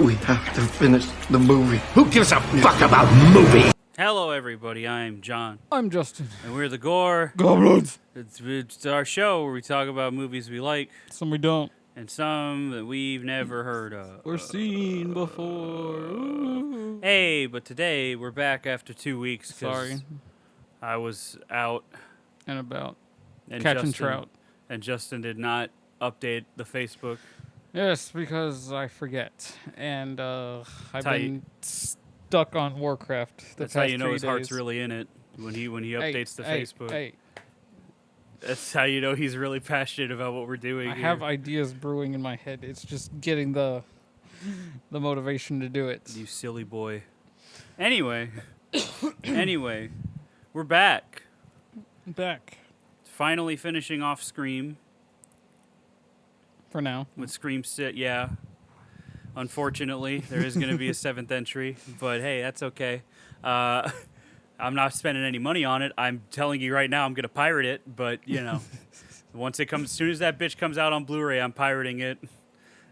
We have to finish the movie. Who gives a fuck about movies? Hello, everybody. I'm John, I'm Justin. and we're the Gore Goblins. It's our show where we talk about movies we like Some we don't. and some that we've never heard of. Or seen before. Ooh. Hey, but today we're back after 2 weeks. 'Cause Sorry. I was out And about and catching trout. and Justin did not update the Facebook. Yes, because I forget. And I've how been stuck on Warcraft the That's past how you know 3 his days. heart's really in it when he updates the Facebook. Hey, That's how you know he's really passionate about what we're doing. I here. have ideas brewing in my head. It's just getting the motivation to do it. You silly boy. Anyway, we're back. Back. Finally finishing off Scream For now. with Scream Sit. Yeah. Unfortunately, there is going to be a 7th entry, but hey, that's okay. I'm not spending any money on it. I'm telling you right now, I'm going to pirate it, but you know, as soon as that bitch comes out on Blu-ray, I'm pirating it,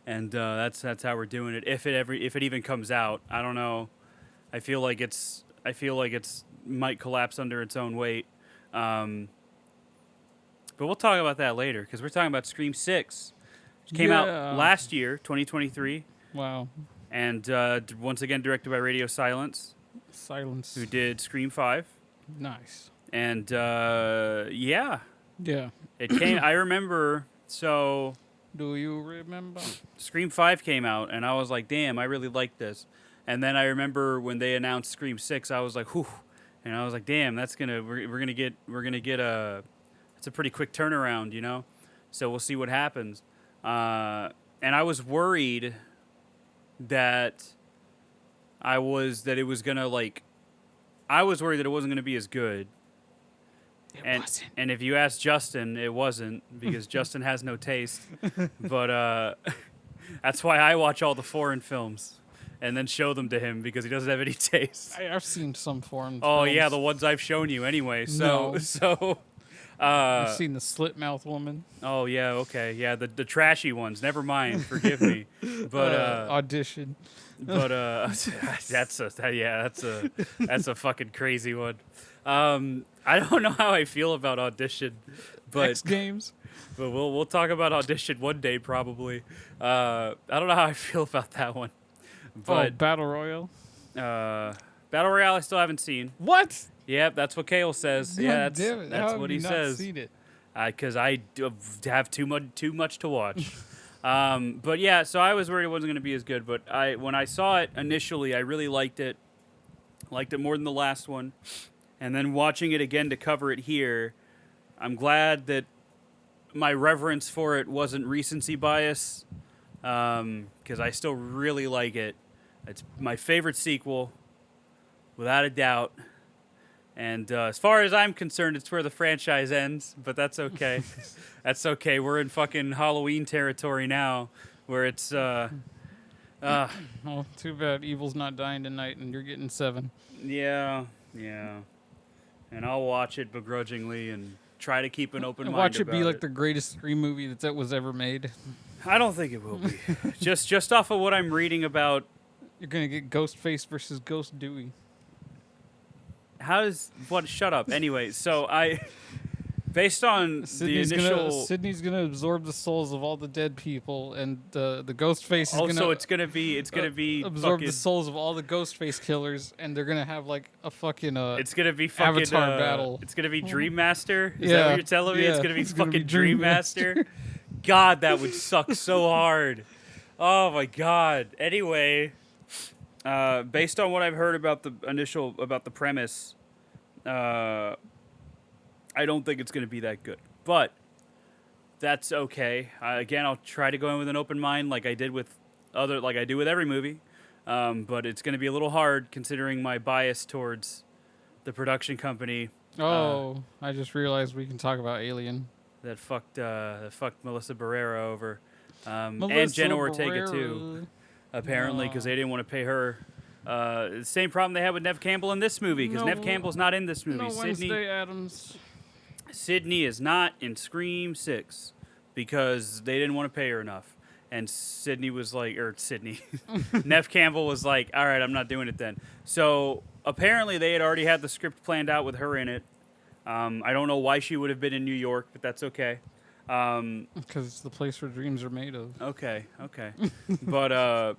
and that's how we're doing it. If it even comes out, I don't know. I feel like it's might collapse under its own weight. But we'll talk about that later because we're talking about Scream 6, which came out last year, 2023. Wow. And once again, directed by Radio Silence, Silence. who did Scream 5. Nice. And yeah, Yeah. it came. I remember. So Do you remember? Scream 5 came out, and I was like, "Damn, I really like this." And then I remember when they announced Scream 6, I was like, "Whew," and I was like, "Damn, we're gonna get it's a pretty quick turnaround, you know." So we'll see what happens. And I was worried that it wasn't gonna be as good. It wasn't. And if you ask Justin, it wasn't because Justin has no taste. But that's why I watch all the foreign films and then show them to him because he doesn't have any taste. I've seen some foreign Oh films. yeah, the ones I've shown you anyway. So No. so. I've seen the Slit Mouth Woman. Oh yeah, okay, yeah, the trashy ones. Never mind, forgive me. But Audition. but that's a fucking crazy one. I don't know how I feel about Audition, but X Games. but we'll talk about Audition one day probably. I don't know how I feel about that one, but Battle Royale. Battle Royale I still haven't seen. What? Yep, that's what Kale says. God Yeah, damn it. that's How what have he you not says. seen it? Because I do have too much to watch. But yeah, so I was worried it wasn't going to be as good. But when I saw it initially, I really liked it. Liked it more than the last one. And then watching it again to cover it here, I'm glad that my reverence for it wasn't recency bias. Because I still really like it. It's my favorite sequel, without a doubt. And as far as I'm concerned, it's where the franchise ends, but that's okay. That's okay. We're in fucking Halloween territory now, where it's, Oh, too bad. Evil's not dying tonight, and you're getting 7. yeah. And I'll watch it begrudgingly and try to keep an open mind Watch it be about like the greatest Scream movie that was ever made. I don't think it will be. just off of what I'm reading about. You're gonna get Ghostface versus Ghost Dewey. Shut up. Anyway, so based on the initial... Sydney's gonna absorb the souls of all the dead people, and the Ghostface is gonna it's gonna be absorb fucking, the souls of all the Ghostface killers, and they're gonna have like a fucking it's gonna be fucking Avatar battle. It's gonna be Dream Master. Is that Yeah, what you're telling me? yeah, It's gonna be it's gonna fucking be Dream Dream Master. God, that would suck so hard. Oh my god. Anyway, based on what I've heard about the premise, I don't think it's gonna be that good. But that's okay. Again, I'll try to go in with an open mind, like I do with every movie. But it's gonna be a little hard considering my bias towards the production company. I just realized we can talk about Alien. That fucked Melissa Barrera over, and Melissa Jenna Ortega Barrera. too, apparently because they didn't want to pay her. The same problem they had with Neve Campbell in this movie because Neve Campbell's not in this movie. No Wednesday Addams. Sydney is not in Scream 6 because they didn't want to pay her enough. And Sydney was like, or Sydney, Neff Campbell was like, all right, I'm not doing it then. So apparently they had already had the script planned out with her in it. I don't know why she would have been in New York, but that's okay. Because it's the place where dreams are made of. Okay. But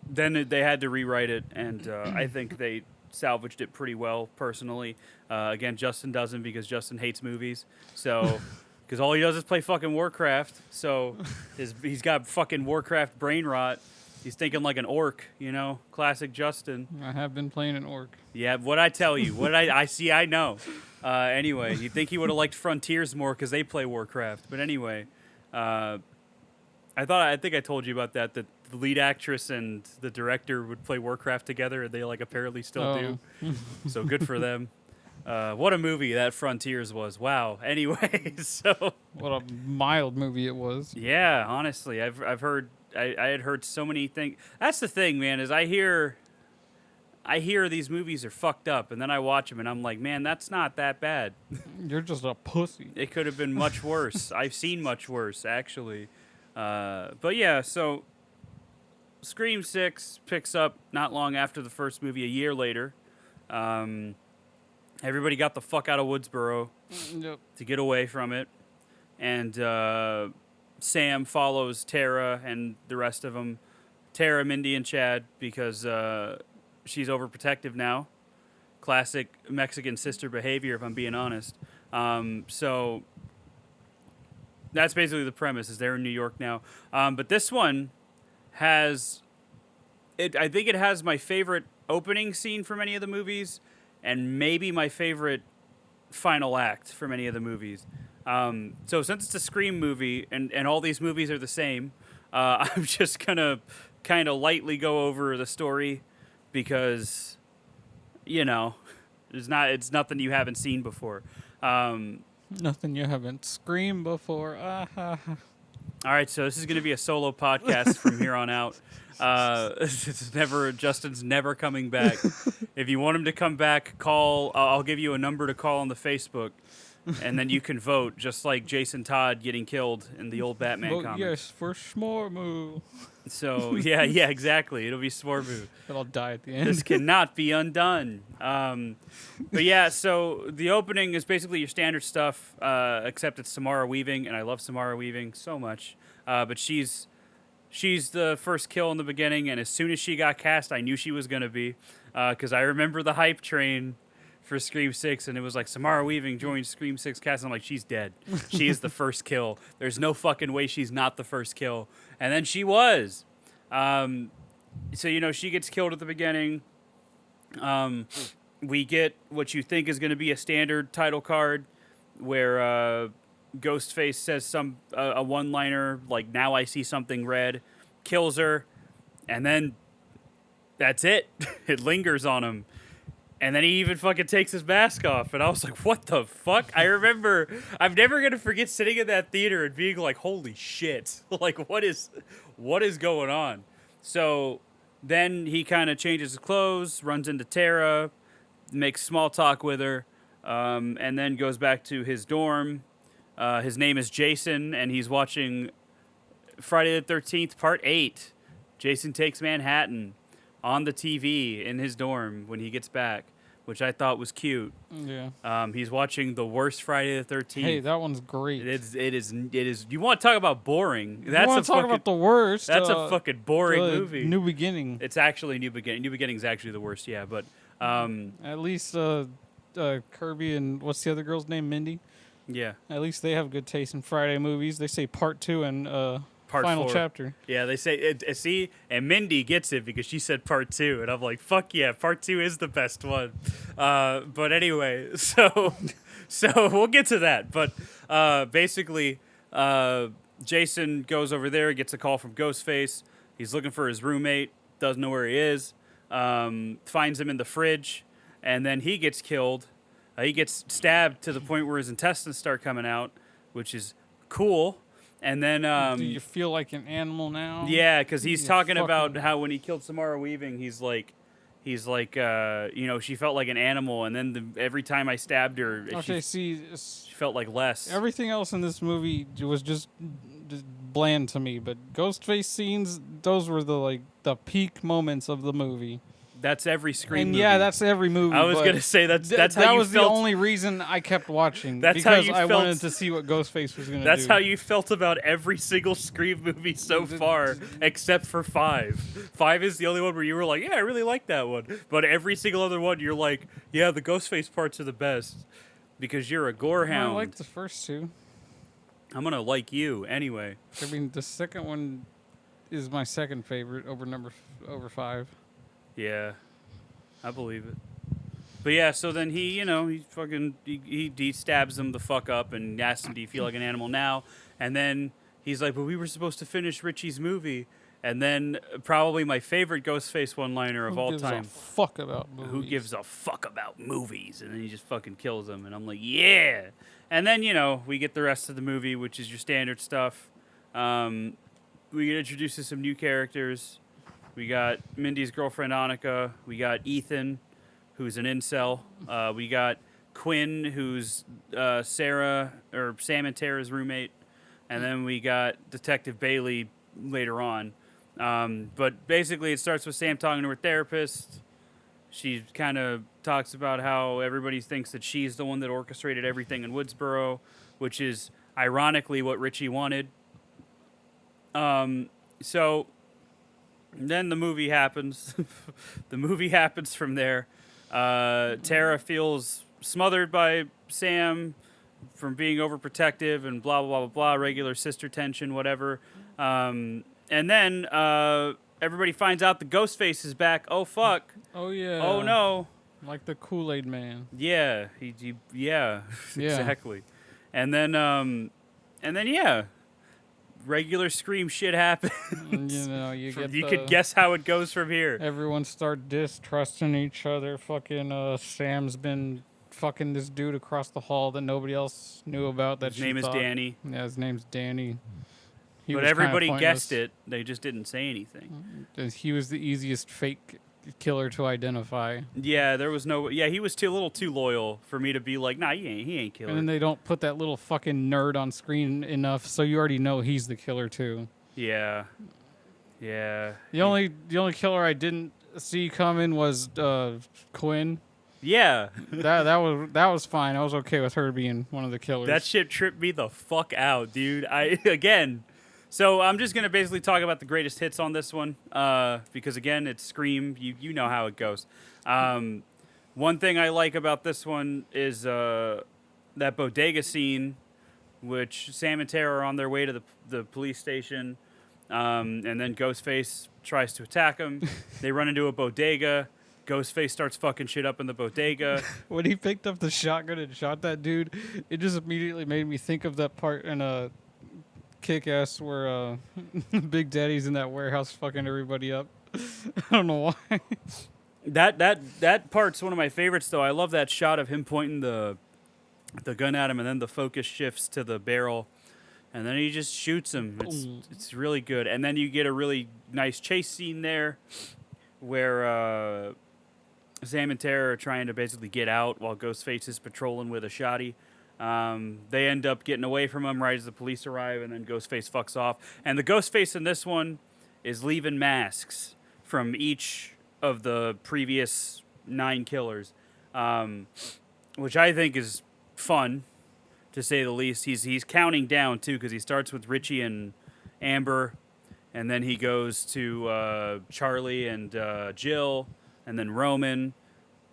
then they had to rewrite it, and I think they salvaged it pretty well, personally. Again, Justin doesn't because Justin hates movies. So... Because all he does is play fucking Warcraft, so he's got fucking Warcraft brain rot. He's thinking like an orc, you know? Classic Justin. I have been playing an orc. Yeah, what'd I tell you? I see, I know. Anyway, you'd think he would have liked Frontiers more because they play Warcraft. But anyway, I think I told you about that the lead actress and the director would play Warcraft together, and they like apparently still do. So good for them. What a movie that Frontiers was. Wow. Anyway, so What a mild movie it was. yeah, honestly, I've heard I had heard so many things. That's the thing, man, is I hear these movies are fucked up, and then I watch them and I'm like, man, that's not that bad. You're just a pussy. It could have been much worse. I've seen much worse, actually. But yeah, so Scream 6 picks up not long after the first movie, a year later. Everybody got the fuck out of Woodsboro Yep. to get away from it. And Sam follows Tara and the rest of them. Tara, Mindy, and Chad because she's overprotective now. Classic Mexican sister behavior, if I'm being honest. So that's basically the premise, is they're in New York now. But this one has... I think it has my favorite opening scene from any of the movies, and maybe my favorite final act from any of the movies. So since it's a Scream movie, and all these movies are the same, I'm just going to kind of lightly go over the story because, you know, it's nothing you haven't seen before. Nothing you haven't screamed before. All right, so this is going to be a solo podcast from here on out. Justin's never coming back. If you want him to come back, call. I'll give you a number to call on the Facebook, and then you can vote, just like Jason Todd getting killed in the old Batman Vote comics. yes for Shmormoo. So yeah, exactly. It'll be Swarmu. But I'll die at the end. This cannot be undone. But yeah, so the opening is basically your standard stuff, except it's Samara Weaving, and I love Samara Weaving so much. But she's the first kill in the beginning, and as soon as she got cast, I knew she was going to be, because I remember the hype train for Scream 6, and it was like, Samara Weaving joined Scream 6 cast, and I'm like, she's dead. She is the first kill. There's no fucking way she's not the first kill. And then she was. So, you know, she gets killed at the beginning. We get what you think is going to be a standard title card, where Ghostface says a one-liner, like, now I see something red, kills her, and then that's it. It lingers on him. And then he even fucking takes his mask off. And I was like, what the fuck? I remember, I'm never going to forget sitting in that theater and being like, holy shit. Like, what is going on? So then he kind of changes his clothes, runs into Tara, makes small talk with her, and then goes back to his dorm. His name is Jason, and he's watching Friday the 13th, Part 8. Jason Takes Manhattan on the TV in his dorm when he gets back, which I thought was cute. Yeah. He's watching the worst Friday the 13th. Hey, that one's great. It is. You want to talk about boring? You want to talk about the worst? That's a fucking boring movie. New Beginning. It's actually New Beginning. New Beginning's actually the worst. Yeah, but at least Kirby and what's the other girl's name? Mindy. Yeah. At least they have good taste in Friday movies. They say Part 2 and Part Final 4. Chapter. Yeah, they say see, and Mindy gets it because she said Part 2, and I'm like, fuck yeah, Part 2 is the best one. But anyway, so we'll get to that. But basically, Jason goes over there, gets a call from Ghostface. He's looking for his roommate, doesn't know where he is, finds him in the fridge, and then he gets killed. He gets stabbed to the point where his intestines start coming out, which is cool. And then, do you feel like an animal now? Yeah, because he's talking about how when he killed Samara Weaving, he's like, you know, she felt like an animal, and then every time I stabbed her, she felt like less. Everything else in this movie was just bland to me, but Ghostface scenes, those were the peak moments of the movie. That's every Scream And movie. yeah, that's every movie. I was but gonna say that's that how you was felt. the only reason I kept watching. That's how because you I felt- wanted to see what Ghostface was gonna do. That's how you felt about every single Scream movie so far, except for 5. 5 is the only one where you were like, yeah, I really like that one. But every single other one, you're like, yeah, the Ghostface parts are the best. Because you're a gore I hound. like the first two. I'm gonna like you anyway. I mean, the second one is my second favorite over 5. Yeah, I believe it. But yeah, so then he stabs him the fuck up and asks him, "Do you feel like an animal now?" And then he's like, "But we were supposed to finish Richie's movie." And then probably my favorite Ghostface one-liner of all Who gives time. a fuck about movies? Who gives a fuck about movies? And then he just fucking kills him, and I'm like, yeah. And then we get the rest of the movie, which is your standard stuff. We get introduced to some new characters. We got Mindy's girlfriend Annika. We got Ethan, who's an incel. We got Quinn, who's Sam and Tara's roommate. And then we got Detective Bailey later on. But basically, it starts with Sam talking to her therapist. She kind of talks about how everybody thinks that she's the one that orchestrated everything in Woodsboro, which is ironically what Richie wanted. So then the movie happens. The movie happens from there. Tara feels smothered by Sam from being overprotective and blah, blah, blah, blah, regular sister tension, whatever. And then everybody finds out the Ghostface is back. Oh, fuck. Oh yeah. Oh, no. Like the Kool-Aid Man. Yeah. Yeah, exactly. And then, yeah. Regular Scream shit happens. You could guess how it goes from here. Everyone start distrusting each other. Fucking Sam's been fucking this dude across the hall that nobody else knew about. His name is Danny. Yeah, his name's Danny. But everybody guessed it. They just didn't say anything. He was the easiest fake killer to identify. Yeah, there was no. Yeah, he was a little too loyal for me to be like, nah, he ain't killer. And then they don't put that little fucking nerd on screen enough, so you already know he's the killer too. Yeah. The only killer I didn't see coming was Quinn. Yeah. that was fine. I was okay with her being one of the killers. That shit tripped me the fuck out, dude. So I'm just gonna basically talk about the greatest hits on this one, because again, it's Scream. You know how it goes. One thing I like about this one is that bodega scene, which Sam and Tara are on their way to the police station, and then Ghostface tries to attack them. They run into a bodega. Ghostface starts fucking shit up in the bodega. When he picked up the shotgun and shot that dude, it just immediately made me think of that part in Kick-Ass where Big Daddy's in that warehouse fucking everybody up. I don't know why. That part's one of my favorites, though. I love that shot of him pointing the gun at him, and then the focus shifts to the barrel, and then he just shoots him. It's really good. And then you get a really nice chase scene there where Sam and Tara are trying to basically get out while Ghostface is patrolling with a shotty. They end up getting away from him right as the police arrive, and then Ghostface fucks off. And the Ghostface in this one is leaving masks from each of the previous 9 killers, which I think is fun, to say the least. He's counting down, too, because he starts with Richie and Amber, and then he goes to Charlie and Jill, and then Roman,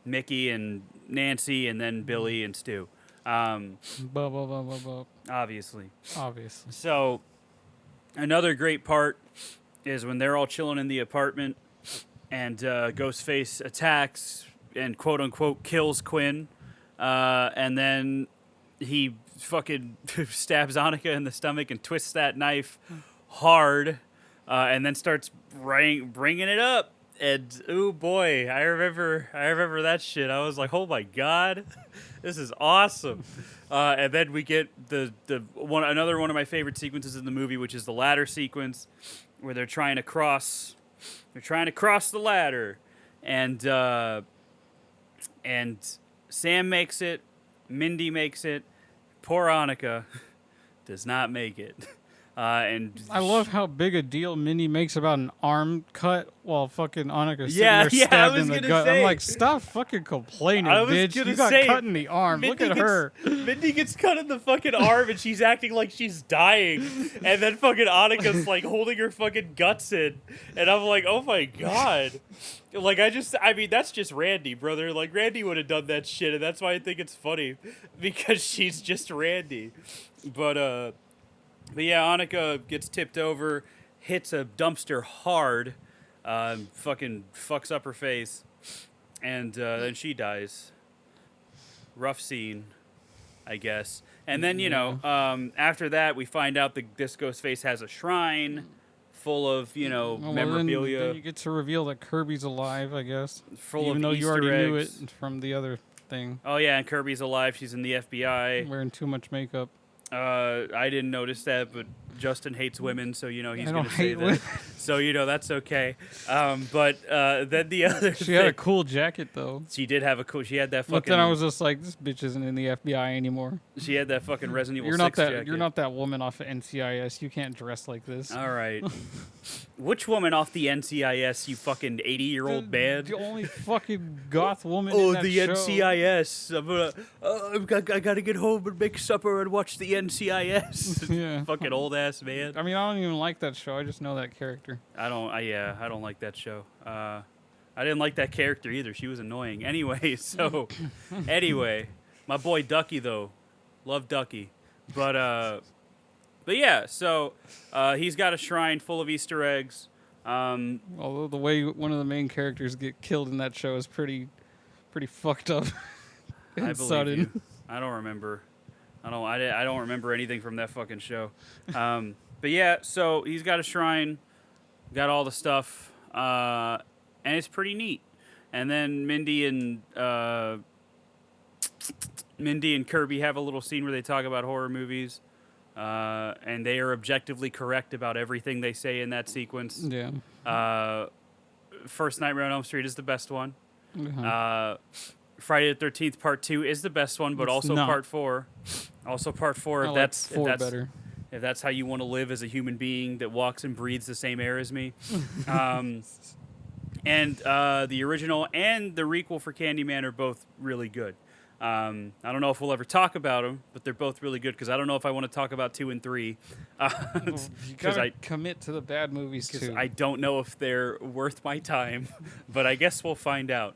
Mickey and Nancy, and then Billy and Stu. Obviously. So, another great part is when they're all chilling in the apartment and Ghostface attacks and quote unquote kills Quinn. And then he fucking stabs Annika in the stomach and twists that knife hard and then starts bringing it up. And oh boy, I remember that shit. I was like, oh my god, this is awesome. And then we get another one of my favorite sequences in the movie, which is the ladder sequence, where they're trying to cross the ladder, and Sam makes it, Mindy makes it, poor Annika does not make it. And I love how big a deal Mindy makes about an arm cut while fucking Annika's Yeah, sitting yeah, I there stabbed was in the gonna gut. I'm say. like, stop fucking complaining, I was bitch. gonna You got say, cut in the arm. Look at her. Mindy gets cut in the fucking arm, and she's acting like she's dying, and then fucking Annika's like holding her fucking guts in, and I'm like, oh my god. Like, I mean, that's just Randy, brother. Like, Randy would have done that shit, and that's why I think it's funny, because she's just Randy. But yeah, Annika gets tipped over, hits a dumpster hard, fucking fucks up her face, and then she dies. Rough scene, I guess. And then, after that, we find out this ghost face has a shrine full of, Well, memorabilia. Then you get to reveal that Kirby's alive, I guess. Full Even of though you Easter already knew eggs. it from the other thing. Oh, yeah, and Kirby's alive. She's in the FBI. Wearing too much makeup. I didn't notice that, but Justin hates women, so, he's I going don't to say hate that. women. So, that's okay. But then the other She had a cool jacket, though. She did have a cool... She had that fucking... But then I was just like, this bitch isn't in the FBI anymore. She had that fucking Resident Evil You're 6 not that. jacket. You're not that woman off of NCIS. You can't dress like this. All right. Which woman off the NCIS, you fucking 80-year-old man? The only fucking goth woman. Oh, in that the show. NCIS. I gotta get home and make supper and watch the NCIS. Yeah. Fucking old ass man. I mean, I don't even like that show. I just know that character. I don't like that show. I didn't like that character either. She was annoying. Anyway, my boy Ducky though, love Ducky, but yeah. So he's got a shrine full of Easter eggs. Although the way one of the main characters get killed in that show is pretty fucked up. and I believe sudden. you. I don't remember. I don't remember anything from that fucking show. But yeah, so he's got a shrine, got all the stuff, and it's pretty neat. And then Mindy and Kirby have a little scene where they talk about horror movies, and they are objectively correct about everything they say in that sequence. Yeah. First Nightmare on Elm Street is the best one. Uh-huh. Friday the 13th Part 2 is the best one, but It's also not. Part 4. Also Part 4, I if like that's if 4 that's better. if that's how you want to live as a human being that walks and breathes the same air as me. And the original and the requel for Candyman are both really good. I don't know if we'll ever talk about them, but they're both really good because I don't know if I want to talk about 2 and 3. You Because gotta commit to the bad movies too. I don't know if they're worth my time, but I guess we'll find out.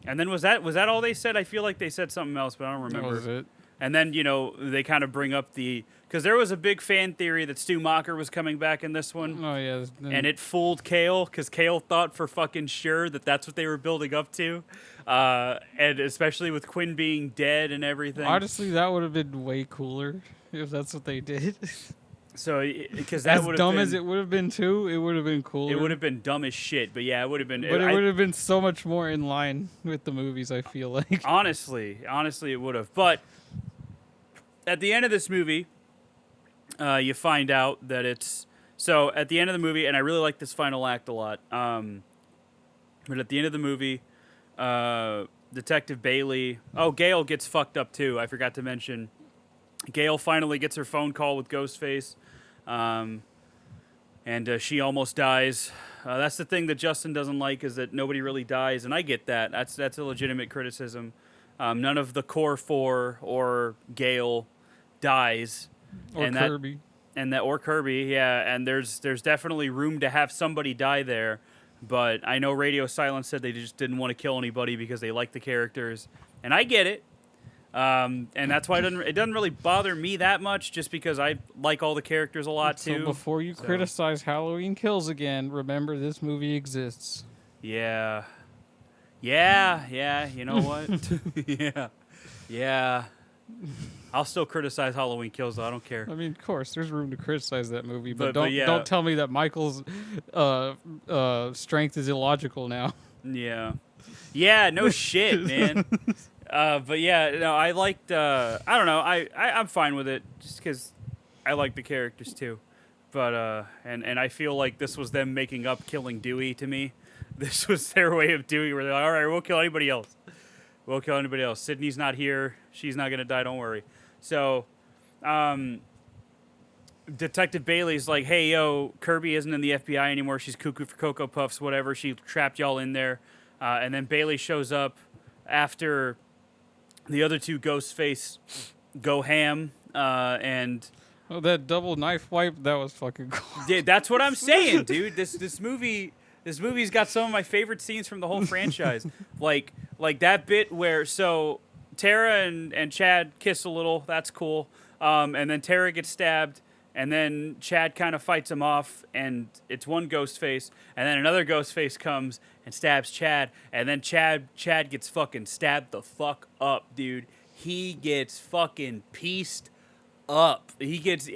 And then was that all they said? I feel like they said something else, but I don't remember. That was it. And then, they kind of bring up because there was a big fan theory that Stu Macher was coming back in this one. Oh yeah. And it fooled Kale because Kale thought for fucking sure that that's what they were building up to. And especially with Quinn being dead and everything. Honestly, that would have been way cooler if that's what they did. So, because that As would have dumb been... as it would have been too, it would have been cooler. It would have been dumb as shit, but yeah, it would have been... But it would have been so much more in line with the movies, I feel like. Honestly, it would have. But at the end of this movie, you find out that it's... So, at the end of the movie, and I really like this final act a lot, but at the end of the movie, Detective Bailey... Oh, Gail gets fucked up too, I forgot to mention. Gail finally gets her phone call with Ghostface, and she almost dies. That's the thing that Justin doesn't like, is that nobody really dies, and I get that. That's a legitimate criticism. None of the core 4 or Gail dies. Or and Kirby. Or Kirby, yeah. And there's definitely room to have somebody die there. But I know Radio Silence said they just didn't want to kill anybody because they like the characters, and I get it. And that's why it doesn't really bother me that much, just because I like all the characters a lot too. So before you criticize Halloween Kills again, remember this movie exists. Yeah. You know what? Yeah. I'll still criticize Halloween Kills, though. I don't care. I mean, of course, there's room to criticize that movie, But don't yeah. don't tell me that Michael's strength is illogical now. Yeah. Yeah. No shit, man. But yeah, no, I liked. I don't know. I'm fine with it, just because I like the characters too. But and I feel like this was them making up killing Dewey to me. This was their way of doing it, where they're like, all right, we'll kill anybody else. Sydney's not here. She's not gonna die. Don't worry. So, Detective Bailey's like, hey, yo, Kirby isn't in the FBI anymore. She's cuckoo for Cocoa Puffs, whatever. She trapped y'all in there. And then Bailey shows up after the other two Ghostface go ham. And Oh, that double knife wipe, that was fucking cool. yeah, that's what I'm saying, dude. This movie's got some of my favorite scenes from the whole franchise. like that bit where Tara and Chad kiss a little. That's cool. And then Tara gets stabbed. And then Chad kind of fights him off, and it's one Ghostface, and then another Ghostface comes and stabs Chad, and then Chad gets fucking stabbed the fuck up, dude. He gets fucking pieced up.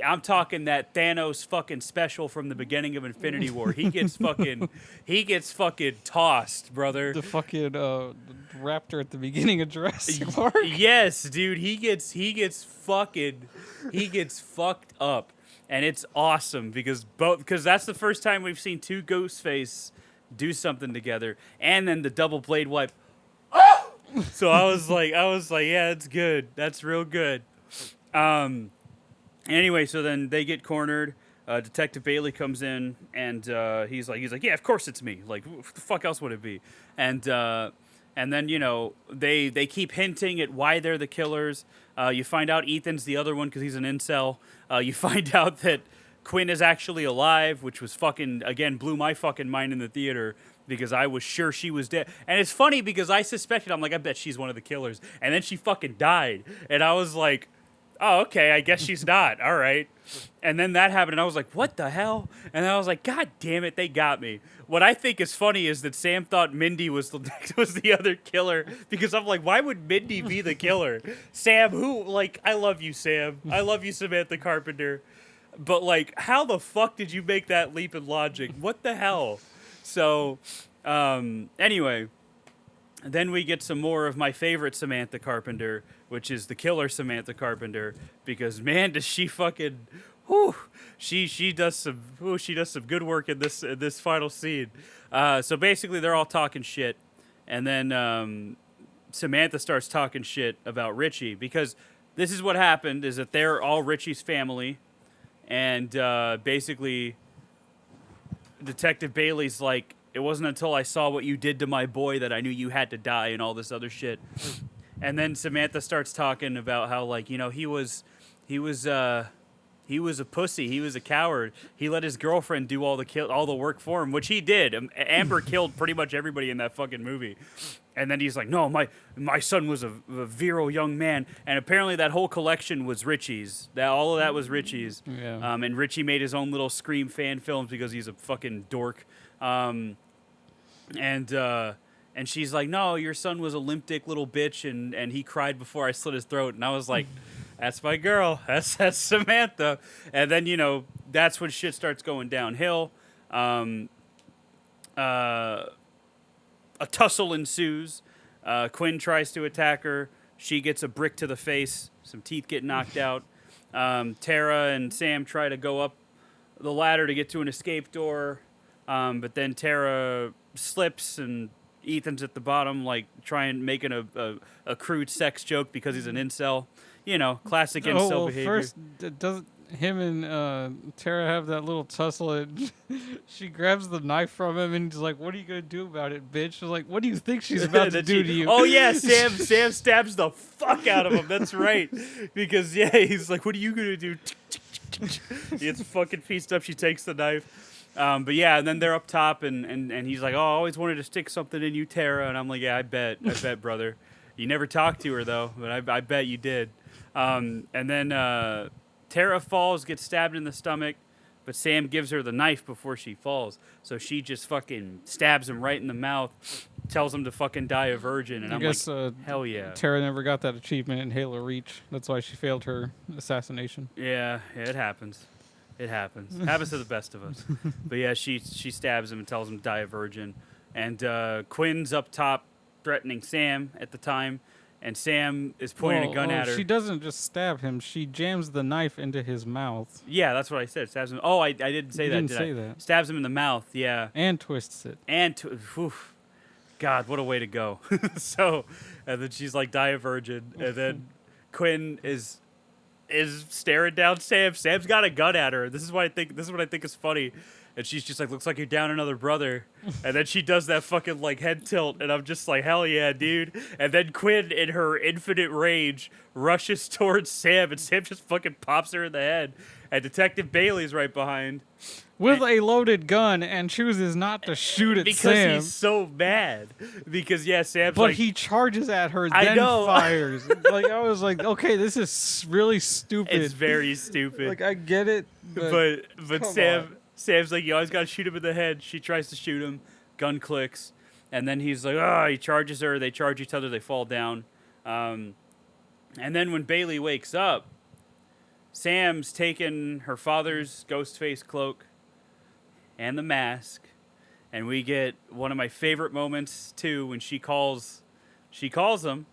I'm talking that Thanos fucking special from the beginning of Infinity War. He gets fucking tossed, brother. The fucking raptor at the beginning of Jurassic Park. Yes, dude. He gets fucked up. And it's awesome because that's the first time we've seen two Ghostface do something together, and then the double blade wipe. Oh! So I was like, yeah, that's good. That's real good. Anyway, so then they get cornered. Detective Bailey comes in, and he's like, yeah, of course it's me. Like, what the fuck else would it be? And then they keep hinting at why they're the killers. You find out Ethan's the other one because he's an incel. You find out that Quinn is actually alive, which was fucking, again, blew my fucking mind in the theater because I was sure she was dead. And it's funny because I suspected, I'm like, I bet she's one of the killers. And then she fucking died. And I was like, oh, okay, I guess she's not. All right. And then that happened, and I was like, what the hell? And I was like, God damn it, they got me. What I think is funny is that Sam thought Mindy was the other killer, because I'm like, why would Mindy be the killer? Sam, I love you, Sam. I love you, Samantha Carpenter. But, like, how the fuck did you make that leap in logic? What the hell? So, anyway, then we get some more of my favorite Samantha Carpenter, which is the killer Samantha Carpenter, because man, does she fucking, she does some good work in this final scene. So basically, they're all talking shit, and then Samantha starts talking shit about Richie, because this is what happened: is that they're all Richie's family, and basically, Detective Bailey's like, it wasn't until I saw what you did to my boy that I knew you had to die, and all this other shit. And then Samantha starts talking about how, like, he was a pussy. He was a coward. He let his girlfriend do all the work for him, which he did. Amber killed pretty much everybody in that fucking movie. And then he's like, no, my son was a virile young man. And apparently that whole collection was Richie's. All of that was Richie's. Yeah. And Richie made his own little Scream fan films because he's a fucking dork. And she's like, no, your son was a limp dick little bitch, and he cried before I slit his throat. And I was like, that's my girl. That's Samantha. And then, that's when shit starts going downhill. A tussle ensues. Quinn tries to attack her. She gets a brick to the face. Some teeth get knocked out. Tara and Sam try to go up the ladder to get to an escape door. But then Tara slips, and Ethan's at the bottom, like, making a crude sex joke because he's an incel. Classic incel behavior. First, doesn't him and Tara have that little tussle, and she grabs the knife from him, and he's like, what are you going to do about it, bitch? She's like, what do you think she's about to do to you? Oh, yeah, Sam stabs the fuck out of him. That's right. Because, yeah, he's like, what are you going to do? He gets fucking pieced up. She takes the knife. But yeah, and then they're up top, and he's like, oh, I always wanted to stick something in you, Tara. And I'm like, yeah, I bet, brother. You never talked to her, though, but I bet you did. And then Tara falls, gets stabbed in the stomach, but Sam gives her the knife before she falls. So she just fucking stabs him right in the mouth, tells him to fucking die a virgin. And I guess, hell yeah. Tara never got that achievement in Halo Reach. That's why she failed her assassination. Yeah, it happens. It happens. Happens to the best of us. But yeah, she stabs him and tells him to die a virgin. And Quinn's up top threatening Sam at the time. And Sam is pointing a gun at her. She doesn't just stab him. She jams the knife into his mouth. Yeah, that's what I said. Stabs him. Oh, I didn't say that, did I? Stabs him in the mouth, yeah. And twists it. God, what a way to go. So, and then she's like, die a virgin. And then Quinn is is staring down Sam. Sam's got a gun at her. This is what I think is funny. And she's just like, looks like you're down another brother. And then she does that fucking like head tilt, and I'm just like, hell yeah, dude. And then Quinn, in her infinite rage, rushes towards Sam, and Sam just fucking pops her in the head. And Detective Bailey's right behind. With a loaded gun, and chooses not to shoot at because Sam. he's so mad. Because yeah, Sam's But like, he charges at her, I then know. fires. Like, I was like, okay, this is really stupid. it's very stupid. Like, I get it, but But come Sam's like, you always gotta shoot him in the head. She tries to shoot him, gun clicks, and then he's like, ah, he charges her. They charge each other. They fall down, and then when Bailey wakes up, Sam's taken her father's ghost face cloak and the mask, and we get one of my favorite moments too when she calls him,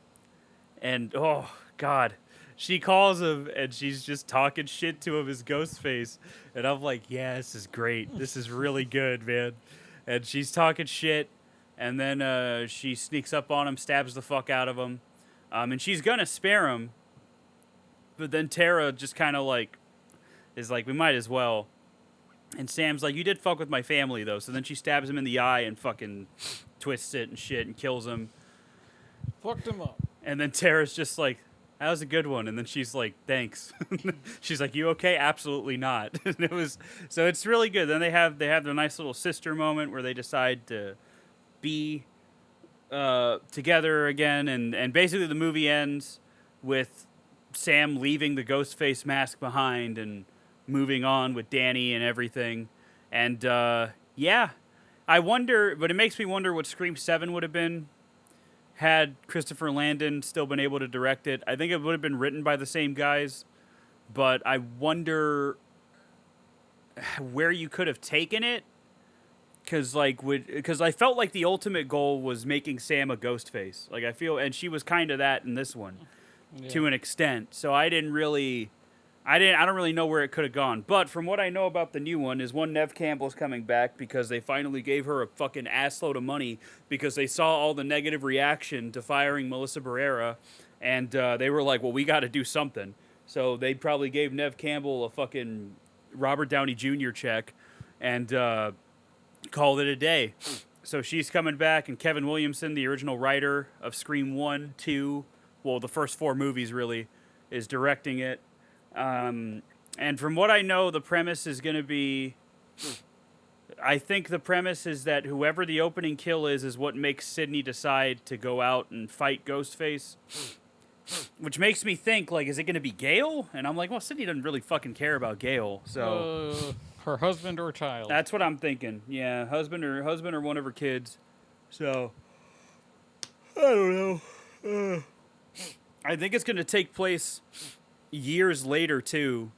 and oh god. She calls him, and she's just talking shit to him, his ghost face. And I'm like, yeah, this is great. This is really good, man. And she's talking shit, and then she sneaks up on him, stabs the fuck out of him. And she's going to spare him, but then Tara just kind of like is like, we might as well. And Sam's like, you did fuck with my family, though. So then she stabs him in the eye and fucking twists it and shit and kills him. fucked him up. And then Tara's just like, that was a good one. And then she's like, thanks. She's like, you okay? Absolutely not. And so it's really good. Then they have their nice little sister moment where they decide to be together again. And basically the movie ends with Sam leaving the ghost face mask behind and moving on with Danny and everything. And yeah, I wonder, but it makes me wonder what Scream 7 would have been had Christopher Landon still been able to direct it. I think it would have been written by the same guys, but I wonder where you could have taken it. Because I felt like the ultimate goal was making Sam a ghost face. Like I feel, and she was kind of that in this one, to an extent. So I don't really know where it could have gone. But from what I know about the new one is Neve Campbell's coming back because they finally gave her a fucking assload of money because they saw all the negative reaction to firing Melissa Barrera, and they were like, well, we got to do something. So they probably gave Neve Campbell a fucking Robert Downey Jr. check and called it a day. So she's coming back, and Kevin Williamson, the original writer of Scream 1, 2, well, the first 4 movies really, is directing it. And from what I know, the premise is going to be, I think the premise is that whoever the opening kill is what makes Sidney decide to go out and fight Ghostface. Which makes me think, like, is it going to be Gale? And I'm like, well, Sidney doesn't really fucking care about Gale, so... her husband or child. That's what I'm thinking. Yeah, husband or one of her kids. So, I don't know. I think it's going to take place years later too,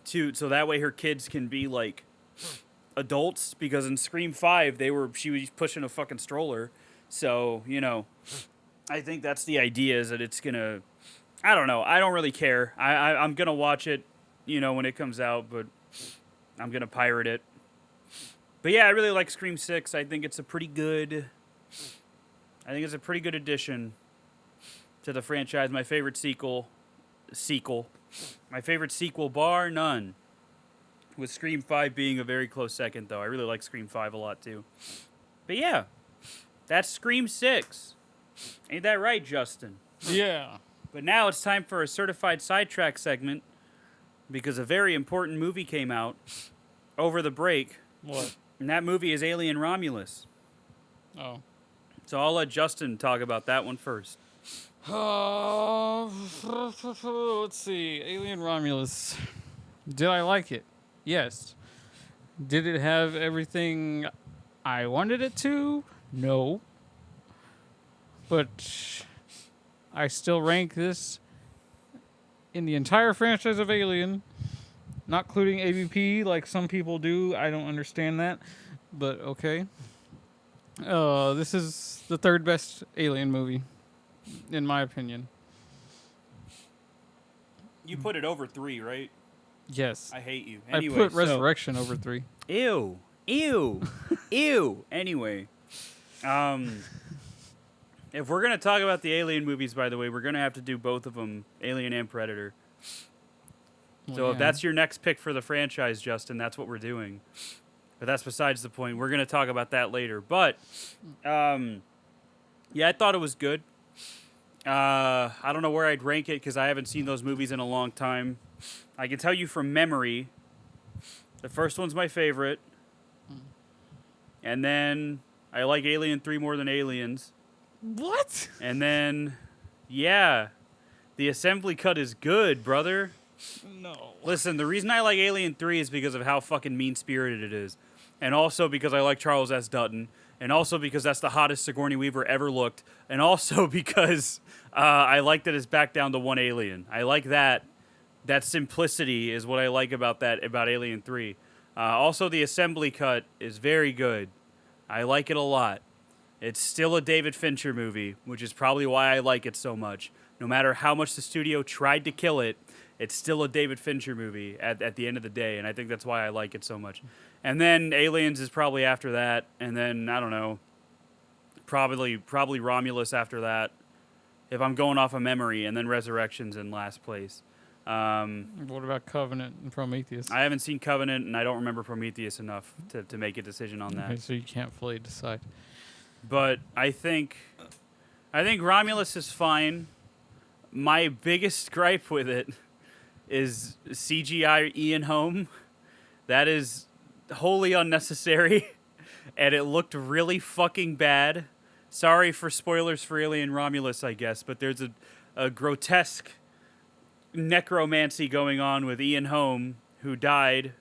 so that way her kids can be like adults, because in Scream 5 she was pushing a fucking stroller. So, you know, I think that's the idea, is that it's gonna, I don't know, I don't really care. I'm gonna watch it, you know, when it comes out, but I'm gonna pirate it. But yeah, I really like Scream 6. I think it's a pretty good addition to the franchise. My favorite sequel. My favorite sequel, bar none. With Scream 5 being a very close second, though. I really like Scream 5 a lot, too. But yeah, that's Scream 6. Ain't that right, Justin? Yeah. But now it's time for a certified sidetrack segment, because a very important movie came out over the break. What? And that movie is Alien Romulus. Oh. So I'll let Justin talk about that one first. Let's see. Alien Romulus. Did I like it? Yes. Did it have everything I wanted it to? No. But I still rank this in the entire franchise of Alien, not including AVP like some people do. I don't understand that, but okay. This is the 3rd best Alien movie, in my opinion. You put it over 3, right? Yes. I hate you. Anyway, I put Resurrection over 3. Ew. Anyway, if we're gonna talk about the Alien movies, by the way, we're gonna have to do both of them, Alien and Predator. So if that's your next pick for the franchise, Justin, that's what we're doing. But that's besides the point. We're going to talk about that later. But, yeah, I thought it was good. I don't know where I'd rank it because I haven't seen those movies in a long time. I can tell you from memory, the first one's my favorite. And then I like Alien 3 more than Aliens. What? And then, yeah, the assembly cut is good, brother. No. Listen, the reason I like Alien 3 is because of how fucking mean-spirited it is. And also because I like Charles S. Dutton. And also because that's the hottest Sigourney Weaver ever looked. And also because I like that it's back down to one alien. I like that. That simplicity is what I like about Alien 3. Also, the assembly cut is very good. I like it a lot. It's still a David Fincher movie, which is probably why I like it so much. No matter how much the studio tried to kill it, it's still a David Fincher movie at the end of the day, and I think that's why I like it so much. And then Aliens is probably after that, and then, I don't know, probably Romulus after that, if I'm going off of memory, and then Resurrection's in last place. What about Covenant and Prometheus? I haven't seen Covenant, and I don't remember Prometheus enough to make a decision on that. Okay, so you can't fully decide. But I think Romulus is fine. My biggest gripe with it is CGI Ian Holm. That is wholly unnecessary, and it looked really fucking bad. Sorry for spoilers for Alien Romulus, I guess, but there's a grotesque necromancy going on with Ian Holm, who died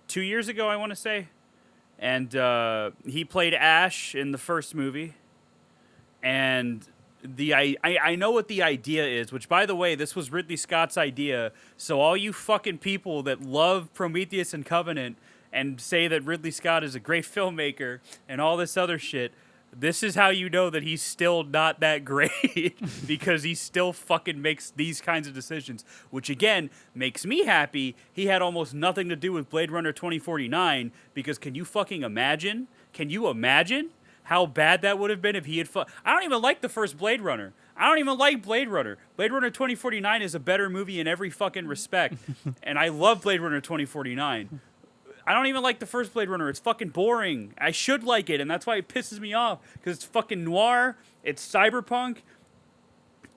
2 years ago, I want to say. And he played Ash in the first movie. And I know what the idea is, which, by the way, this was Ridley Scott's idea. So all you fucking people that love Prometheus and Covenant and say that Ridley Scott is a great filmmaker and all this other shit, this is how you know that he's still not that great because he still fucking makes these kinds of decisions, which again makes me happy. He had almost nothing to do with Blade Runner 2049 because can you fucking imagine? Can you imagine how bad that would have been if he had I don't even like the first Blade Runner. I don't even like Blade Runner. Blade Runner 2049 is a better movie in every fucking respect. And I love Blade Runner 2049. I don't even like the first Blade Runner. It's fucking boring. I should like it, and that's why it pisses me off. Because it's fucking noir. It's cyberpunk.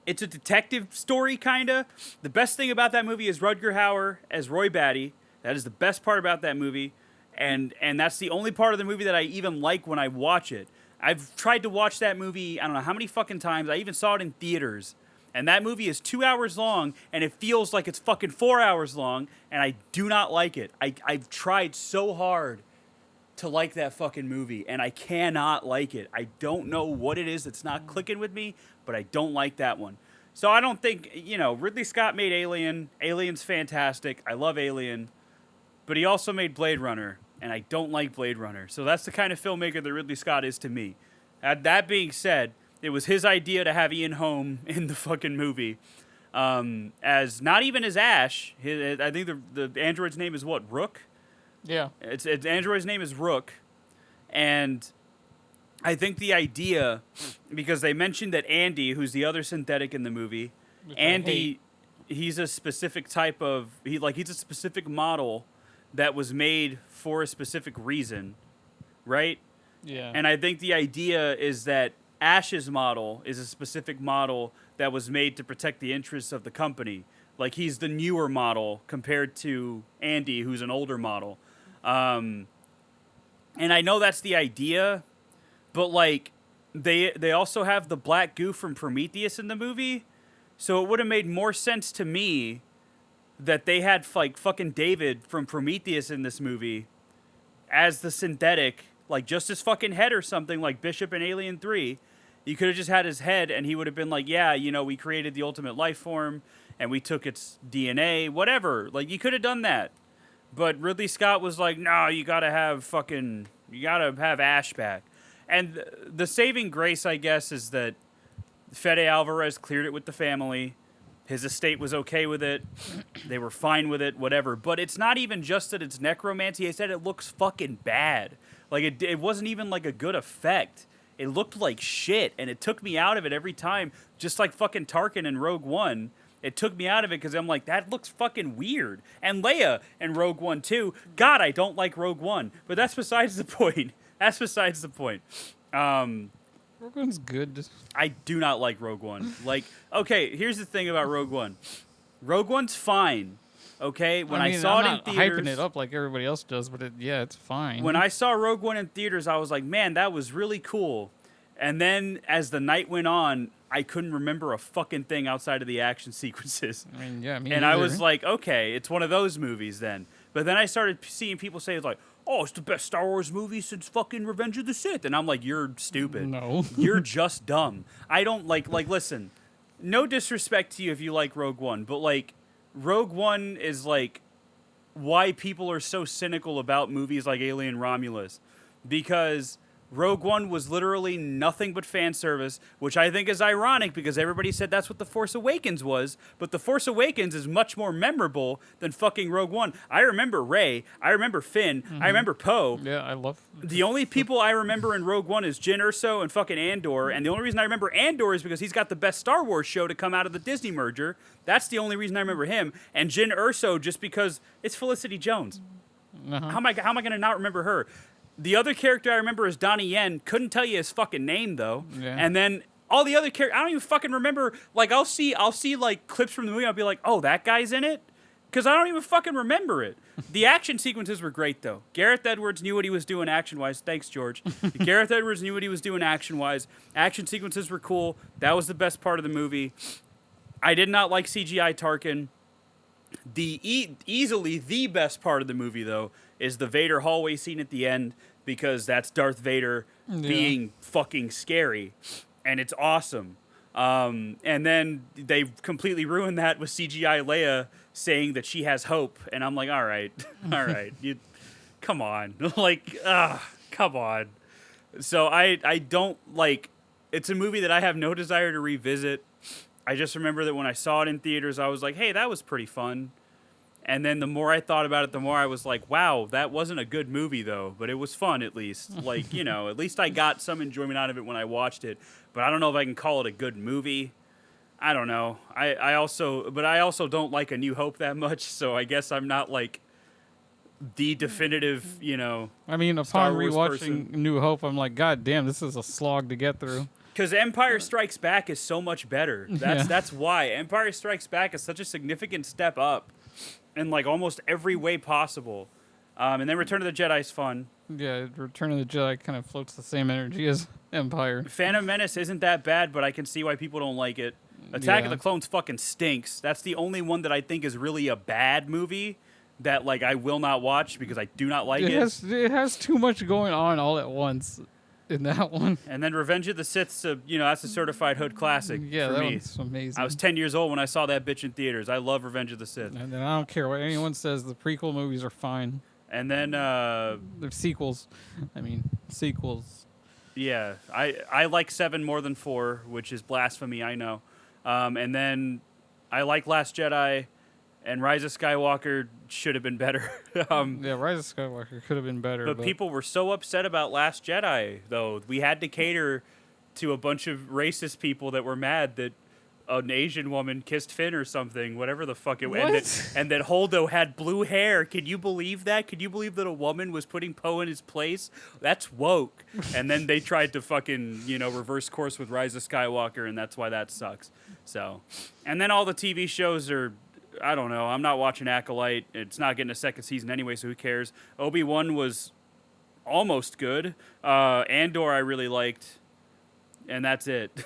It's a detective story, kind of. The best thing about that movie is Rutger Hauer as Roy Batty. That is the best part about that movie. And that's the only part of the movie that I even like when I watch it. I've tried to watch that movie, I don't know how many fucking times. I even saw it in theaters. And that movie is 2 hours long, and it feels like it's fucking 4 hours long, and I do not like it. I've tried so hard to like that fucking movie, and I cannot like it. I don't know what it is that's not clicking with me, but I don't like that one. So I don't think, Ridley Scott made Alien. Alien's fantastic. I love Alien. But he also made Blade Runner, and I don't like Blade Runner. So that's the kind of filmmaker that Ridley Scott is to me. That being said, it was his idea to have Ian Holm in the fucking movie, as not even as Ash. I think the android's name is what, Rook? Yeah. It's android's name is Rook, and I think the idea, because they mentioned that Andy, who's the other synthetic in the movie, Andy, he's a specific type of he's a specific model that was made for a specific reason, right? Yeah. And I think the idea is that Ash's model is a specific model that was made to protect the interests of the company. Like, he's the newer model compared to Andy, who's an older model. And I know that's the idea, but, like, they also have the black goo from Prometheus in the movie, so it would have made more sense to me that they had, like, fucking David from Prometheus in this movie as the synthetic, like, just his fucking head or something, like Bishop in Alien 3. You could have just had his head, and he would have been like, yeah, we created the ultimate life form, and we took its DNA, whatever. Like, you could have done that. But Ridley Scott was like, no, you gotta have Ash back. And the saving grace, I guess, is that Fede Alvarez cleared it with the family. His estate was okay with it. They were fine with it, whatever. But it's not even just that it's necromancy. I said it looks fucking bad. Like, it wasn't even, like, a good effect. It looked like shit, and it took me out of it every time, just like fucking Tarkin in Rogue One. It took me out of it because I'm like, that looks fucking weird. And Leia in Rogue One too. God, I don't like Rogue One, but that's besides the point. That's besides the point. Rogue One's good. I do not like Rogue One. Like, okay, here's the thing about Rogue One. Rogue One's fine. Okay, when I saw I'm it not in theaters, hyping it up like everybody else does, but it's fine. when I saw Rogue One in theaters, I was like, man, that was really cool. And then as the night went on, I couldn't remember a fucking thing outside of the action sequences. I mean, yeah, me And I neither. was like, okay, it's one of those movies then. But then I started seeing people say, it's like, oh, it's the best Star Wars movie since fucking Revenge of the Sith. And I'm like, you're stupid. No. You're just dumb. I don't like, listen, no disrespect to you if you like Rogue One, but like, Rogue One is like why people are so cynical about movies like Alien Romulus. Because Rogue One was literally nothing but fan service, which I think is ironic because everybody said that's what The Force Awakens was, but The Force Awakens is much more memorable than fucking Rogue One. I remember Rey, I remember Finn, I remember Poe. Yeah, I love... The only people I remember in Rogue One is Jyn Erso and fucking Andor, and the only reason I remember Andor is because he's got the best Star Wars show to come out of the Disney merger. That's the only reason I remember him, and Jyn Erso just because it's Felicity Jones. Uh-huh. How am I going to not remember her? The other character I remember is Donnie Yen. Couldn't tell you his fucking name though. Yeah. And then all the other characters, I don't even fucking remember. Like I'll see like clips from the movie. I'll be like, oh, that guy's in it, because I don't even fucking remember it. The action sequences were great though. Gareth Edwards knew what he was doing action wise. Thanks, George. Gareth Edwards knew what he was doing action wise. Action sequences were cool. That was the best part of the movie. I did not like CGI Tarkin. Easily the best part of the movie though is the Vader hallway scene at the end, because that's Darth Vader being fucking scary, and it's awesome. And then they completely ruined that with CGI Leia saying that she has hope, and I'm like, all right, come on, like, come on. So I don't like. It's a movie that I have no desire to revisit. I just remember that when I saw it in theaters, I was like, hey, that was pretty fun. And then the more I thought about it, the more I was like, wow, that wasn't a good movie, though. But it was fun, at least. Like, you know, at least I got some enjoyment out of it when I watched it. But I don't know if I can call it a good movie. I don't know. I also don't like A New Hope that much. So I guess I'm not, like, the definitive, you know, I mean, Star upon Wars rewatching person. New Hope, I'm like, God damn, this is a slog to get through. Because Empire Strikes Back is so much better. Yeah. That's why. Empire Strikes Back is such a significant step up in like almost every way possible. And then Return of the Jedi's fun. Yeah, Return of the Jedi kind of floats the same energy as Empire. Phantom Menace isn't that bad, but I can see why people don't like it. Attack of the Clones fucking stinks. That's the only one that I think is really a bad movie that like I will not watch because I do not like it. It has too much going on all at once in that one. And then Revenge of the Sith's that's a certified hood classic Yeah, for that me. one's amazing. I was 10 years old when I saw that bitch in theaters. I love Revenge of the Sith. And then I don't care what anyone says, the prequel movies are fine. And then They're sequels. Sequels. yeah, I like 7 more than 4, which is blasphemy, I know. And then I like Last Jedi, and Rise of Skywalker should have been better. Yeah, Rise of Skywalker could have been better. But people were so upset about Last Jedi, though. We had to cater to a bunch of racist people that were mad that an Asian woman kissed Finn or something, whatever the fuck it was. And that Holdo had blue hair. Can you believe that? Can you believe that a woman was putting Poe in his place? That's woke. And then they tried to fucking, reverse course with Rise of Skywalker, and that's why that sucks. So, and then all the TV shows are, I don't know. I'm not watching Acolyte. It's not getting a second season anyway, so who cares? Obi-Wan was almost good. Andor I really liked, and that's it.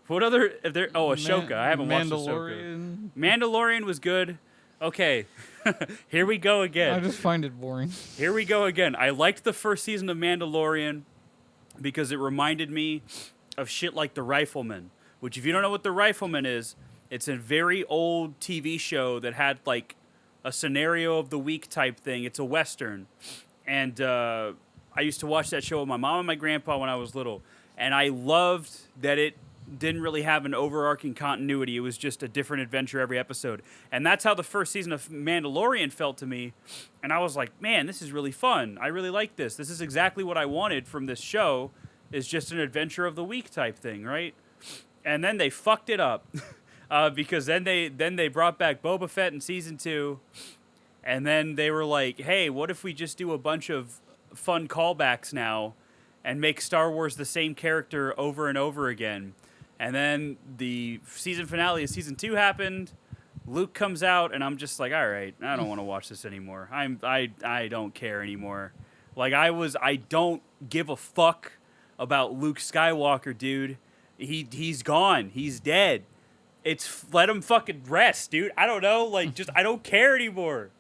What other? Ahsoka. I haven't watched Ahsoka. Mandalorian was good. Okay, here we go again. I just find it boring. Here we go again. I liked the first season of Mandalorian because it reminded me of shit like The Rifleman, which if you don't know what The Rifleman is, it's a very old TV show that had like a scenario of the week type thing. It's a Western. And I used to watch that show with my mom and my grandpa when I was little. And I loved that it didn't really have an overarching continuity. It was just a different adventure every episode. And that's how the first season of Mandalorian felt to me. And I was like, man, this is really fun. I really like this. This is exactly what I wanted from this show, is just an adventure of the week type thing, right? And then they fucked it up. because then they brought back Boba Fett in season 2, and then they were like, hey, what if we just do a bunch of fun callbacks now and make Star Wars the same character over and over again? And then the season finale of season 2 happened. Luke comes out, and I'm just like, all right, I don't want to watch this anymore. I don't care anymore. Like, I don't give a fuck about Luke Skywalker, dude. He's gone. He's dead. Let him fucking rest, dude. I don't know. Like, just, I don't care anymore.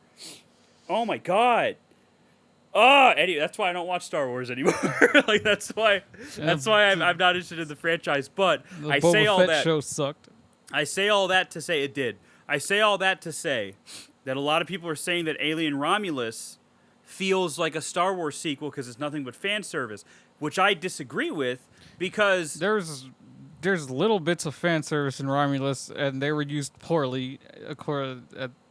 Oh my God. Oh, anyway, that's why I don't watch Star Wars anymore. Like, that's why I'm not interested in the franchise. But The I Boba say all Fett that. show sucked. I say all that to say it did. I say all that to say that a lot of people are saying that Alien Romulus feels like a Star Wars sequel because it's nothing but fan service, which I disagree with because There's little bits of fan service in Romulus, and they were used poorly,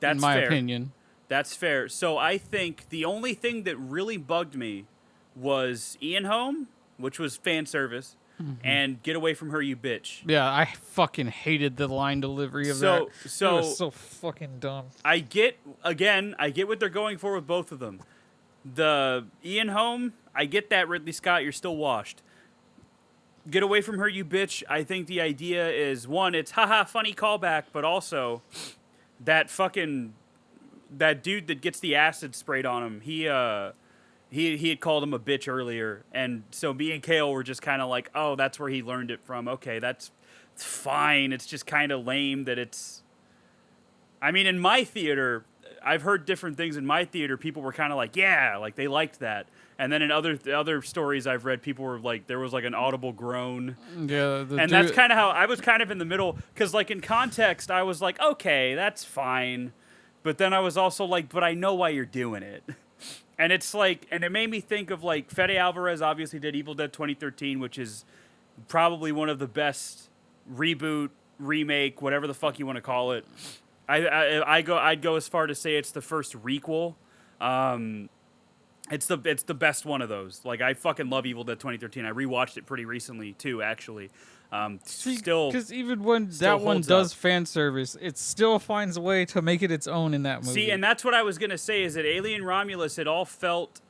in my opinion. That's fair. So I think the only thing that really bugged me was Ian Holm, which was fan service, and "Get away from her, you bitch." Yeah, I fucking hated the line delivery of that. It was so fucking dumb. I get what they're going for with both of them. The Ian Holm, I get that, Ridley Scott, you're still washed. "Get away from her, you bitch." I think the idea is, one, it's haha funny callback, but also that dude that gets the acid sprayed on him, he had called him a bitch earlier, and so me and Kale were just kind of like, oh, that's where he learned it from. Okay, that's fine. It's just kind of lame that it's. I mean, in my theater, I've heard different things. In my theater, people were kind of like, yeah, like they liked that. And then in other stories I've read, people were like, there was like an audible groan. Yeah, and that's kind of how I was kind of in the middle, because like in context, I was like, okay, that's fine. But then I was also like, but I know why you're doing it. And it's like, and it made me think of like, Fede Alvarez obviously did Evil Dead 2013, which is probably one of the best reboot, remake, whatever the fuck you want to call it. I'd go as far to say it's the first requel. It's the best one of those. Like, I fucking love Evil Dead 2013. I rewatched it pretty recently too, actually. Still, because even when that one does fan service, it still finds a way to make it its own in that movie. See, and that's what I was gonna say, is that Alien Romulus, it all felt,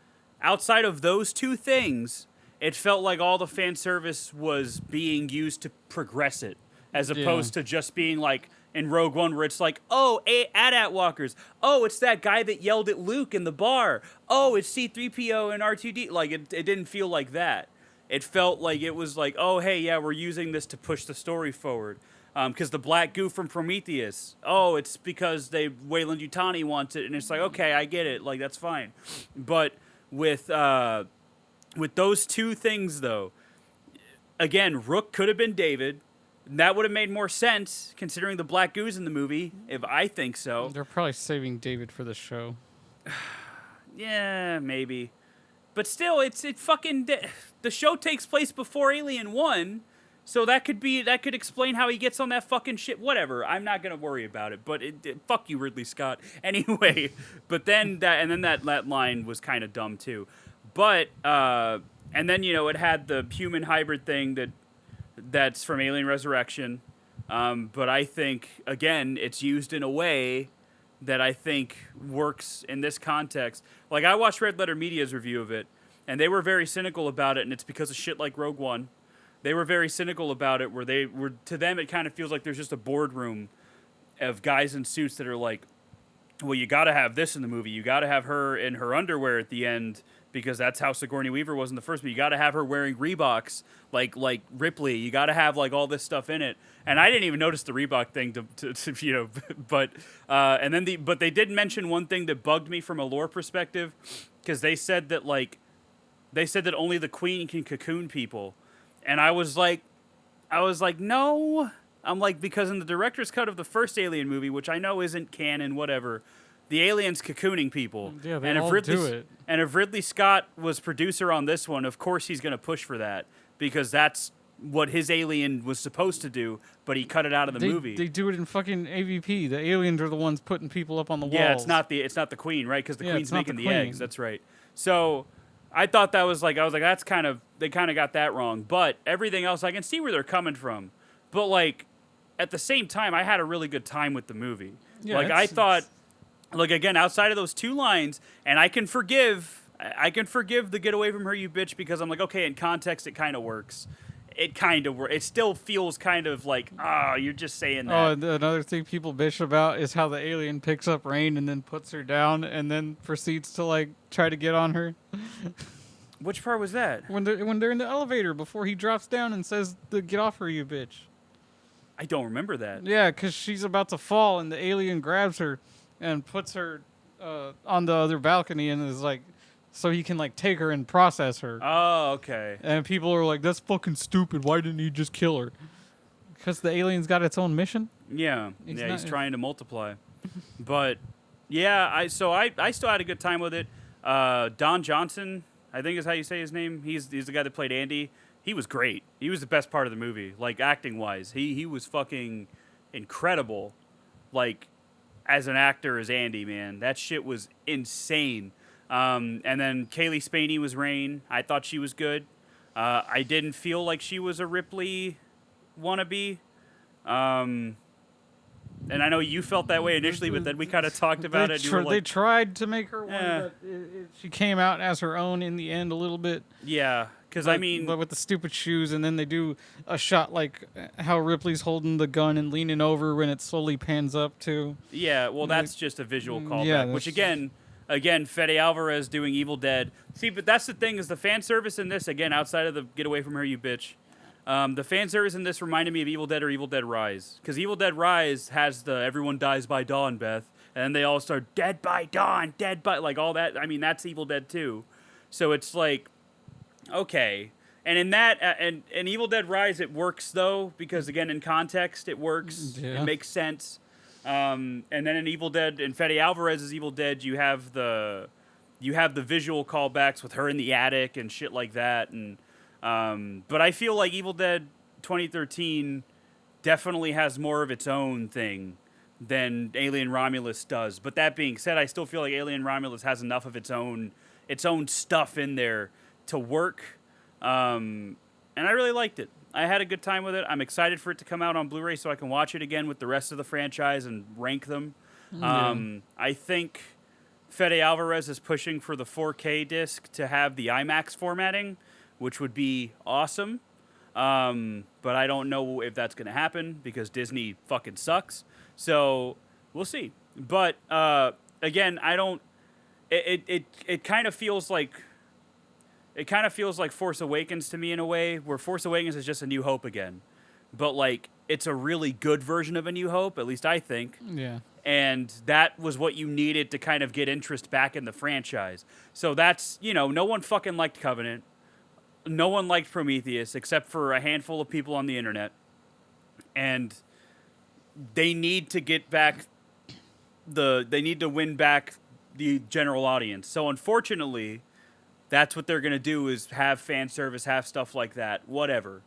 outside of those two things, it felt like all the fan service was being used to progress it, as opposed to just being like in Rogue One, where it's like, oh, AT-AT walkers, oh, it's that guy that yelled at Luke in the bar, oh, it's C-3PO and R2D. Like, it didn't feel like that. It felt like it was like, oh, hey, yeah, we're using this to push the story forward. Because the black goo from Prometheus, oh, it's because Wayland Yutani wants it, and it's like, okay, I get it, like, that's fine. But with those two things, though, again, Rook could have been David. That would have made more sense, considering the black goo's in the movie, if I think so. They're probably saving David for the show. Yeah, maybe. But still, the show takes place before Alien 1, so that could explain how he gets on that fucking ship. Whatever, I'm not gonna worry about it. But fuck you, Ridley Scott. Anyway, but then that line was kind of dumb too. But and then it had the human hybrid thing that's from Alien Resurrection. But I think again, it's used in a way that I think works in this context. Like, I watched Red Letter Media's review of it, and they were very cynical about it, and it's because of shit like Rogue One. They were very cynical about it, where to them, it kind of feels like there's just a boardroom of guys in suits that are like, well, you got to have this in the movie. You got to have her in her underwear at the end, because that's how Sigourney Weaver was in the first movie. You got to have her wearing Reeboks like Ripley. You got to have like all this stuff in it. And I didn't even notice the Reebok thing but they did mention one thing that bugged me from a lore perspective, because they said that only the Queen can cocoon people. And I was like, no. I'm like, because in the director's cut of the first Alien movie, which I know isn't canon, whatever, the alien's cocooning people. Yeah, they all do it. And if Ridley Scott was producer on this one, of course he's going to push for that, because that's what his Alien was supposed to do, but he cut it out of the movie. They do it in fucking AVP. The aliens are the ones putting people up on the walls. Yeah, it's not the Queen, right? Because the Queen's making the eggs. That's right. So I thought that was like, they kind of got that wrong. But everything else, I can see where they're coming from. But like, at the same time, I had a really good time with the movie. Yeah, like I thought, like again, outside of those 2 lines, and I can forgive the "get away from her, you bitch," because I'm like, okay, in context, it kind of works. It kind of works. It still feels kind of like, you're just saying that. Oh, and another thing people bitch about is how the alien picks up Rain and then puts her down and then proceeds to like try to get on her. Which part was that? When they're in the elevator before he drops down and says, "Get off her, you bitch." I don't remember that. Yeah, because she's about to fall and the alien grabs her and puts her on the other balcony and is like, so he can like take her and process her. Oh, okay. And people are like, "That's fucking stupid. Why didn't he just kill her?" Because the alien's got its own mission. Yeah, He's he's trying to multiply. But yeah, I still had a good time with it. Don Johnson, I think is how you say his name. He's the guy that played Andy. He was great. He was the best part of the movie, like acting wise. He was fucking incredible. Like as an actor as Andy, man, that shit was insane. And then Kaylee Spaney was Rain. I thought she was good. I didn't feel like she was a Ripley wannabe. And I know you felt that way initially, but then we kind of talked about it. They tried to make her one, Yeah. but she came out as her own in the end a little bit. Yeah, because But with the stupid shoes, and then they do a shot like how Ripley's holding the gun and leaning over when it slowly pans up too. yeah, well, that's just a visual callback. yeah, Which that's- again, Fede Alvarez doing Evil Dead. See, but that's the thing is the fan service in this again, outside of the "get away from her, you bitch." The fan service in this reminded me of Evil Dead or Evil Dead Rise. Because Evil Dead Rise has the everyone dies by dawn, Beth. And then they all start dead by dawn, dead by, like all that. I mean, that's Evil Dead 2. So it's like, okay. And in that, and Evil Dead Rise, it works though, because again, in context, it works. Yeah. It makes sense. And then in Evil Dead, in Fede Alvarez's Evil Dead, you have the visual callbacks with her in the attic and shit like that. And but I feel like Evil Dead 2013 definitely has more of its own thing than Alien Romulus does. But that being said, I still feel like Alien Romulus has enough of its own stuff in there to work. And I really liked it. I had a good time with it. I'm excited for it to come out on Blu-ray so I can watch it again with the rest of the franchise and rank them. I think Fede Alvarez is pushing for the 4K disc to have the IMAX formatting, which would be awesome. But I don't know if that's going to happen because Disney fucking sucks. So we'll see. But again, I don't. It kind of feels like. It kind of feels like Force Awakens to me in a way, where Force Awakens is just A New Hope again. But, like, it's a really good version of A New Hope, at least I think. Yeah. And that was what you needed to kind of get interest back in the franchise. So that's, no one fucking liked Covenant. No one liked Prometheus, except for a handful of people on the internet. And they need to get back they need to win back the general audience. So, unfortunately, that's what they're going to do is have fan service, have stuff like that, whatever.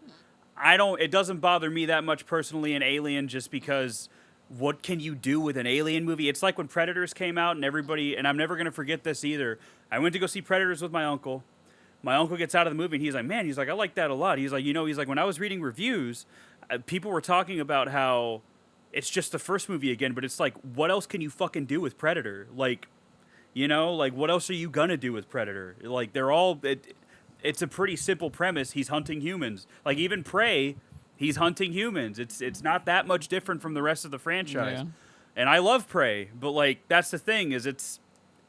It doesn't bother me that much personally in Alien just because what can you do with an Alien movie? It's like when Predators came out and everybody, and I'm never going to forget this either. I went to go see Predators with my uncle. My uncle gets out of the movie and he's like, man, I like that a lot. He's like, when I was reading reviews, people were talking about how it's just the first movie again, but it's like, what else can you fucking do with Predator? Like, what else are you gonna do with Predator? Like, it's a pretty simple premise. He's hunting humans. Like, even Prey, he's hunting humans. It's not that much different from the rest of the franchise. Yeah. And I love Prey, but, like, that's the thing, is it's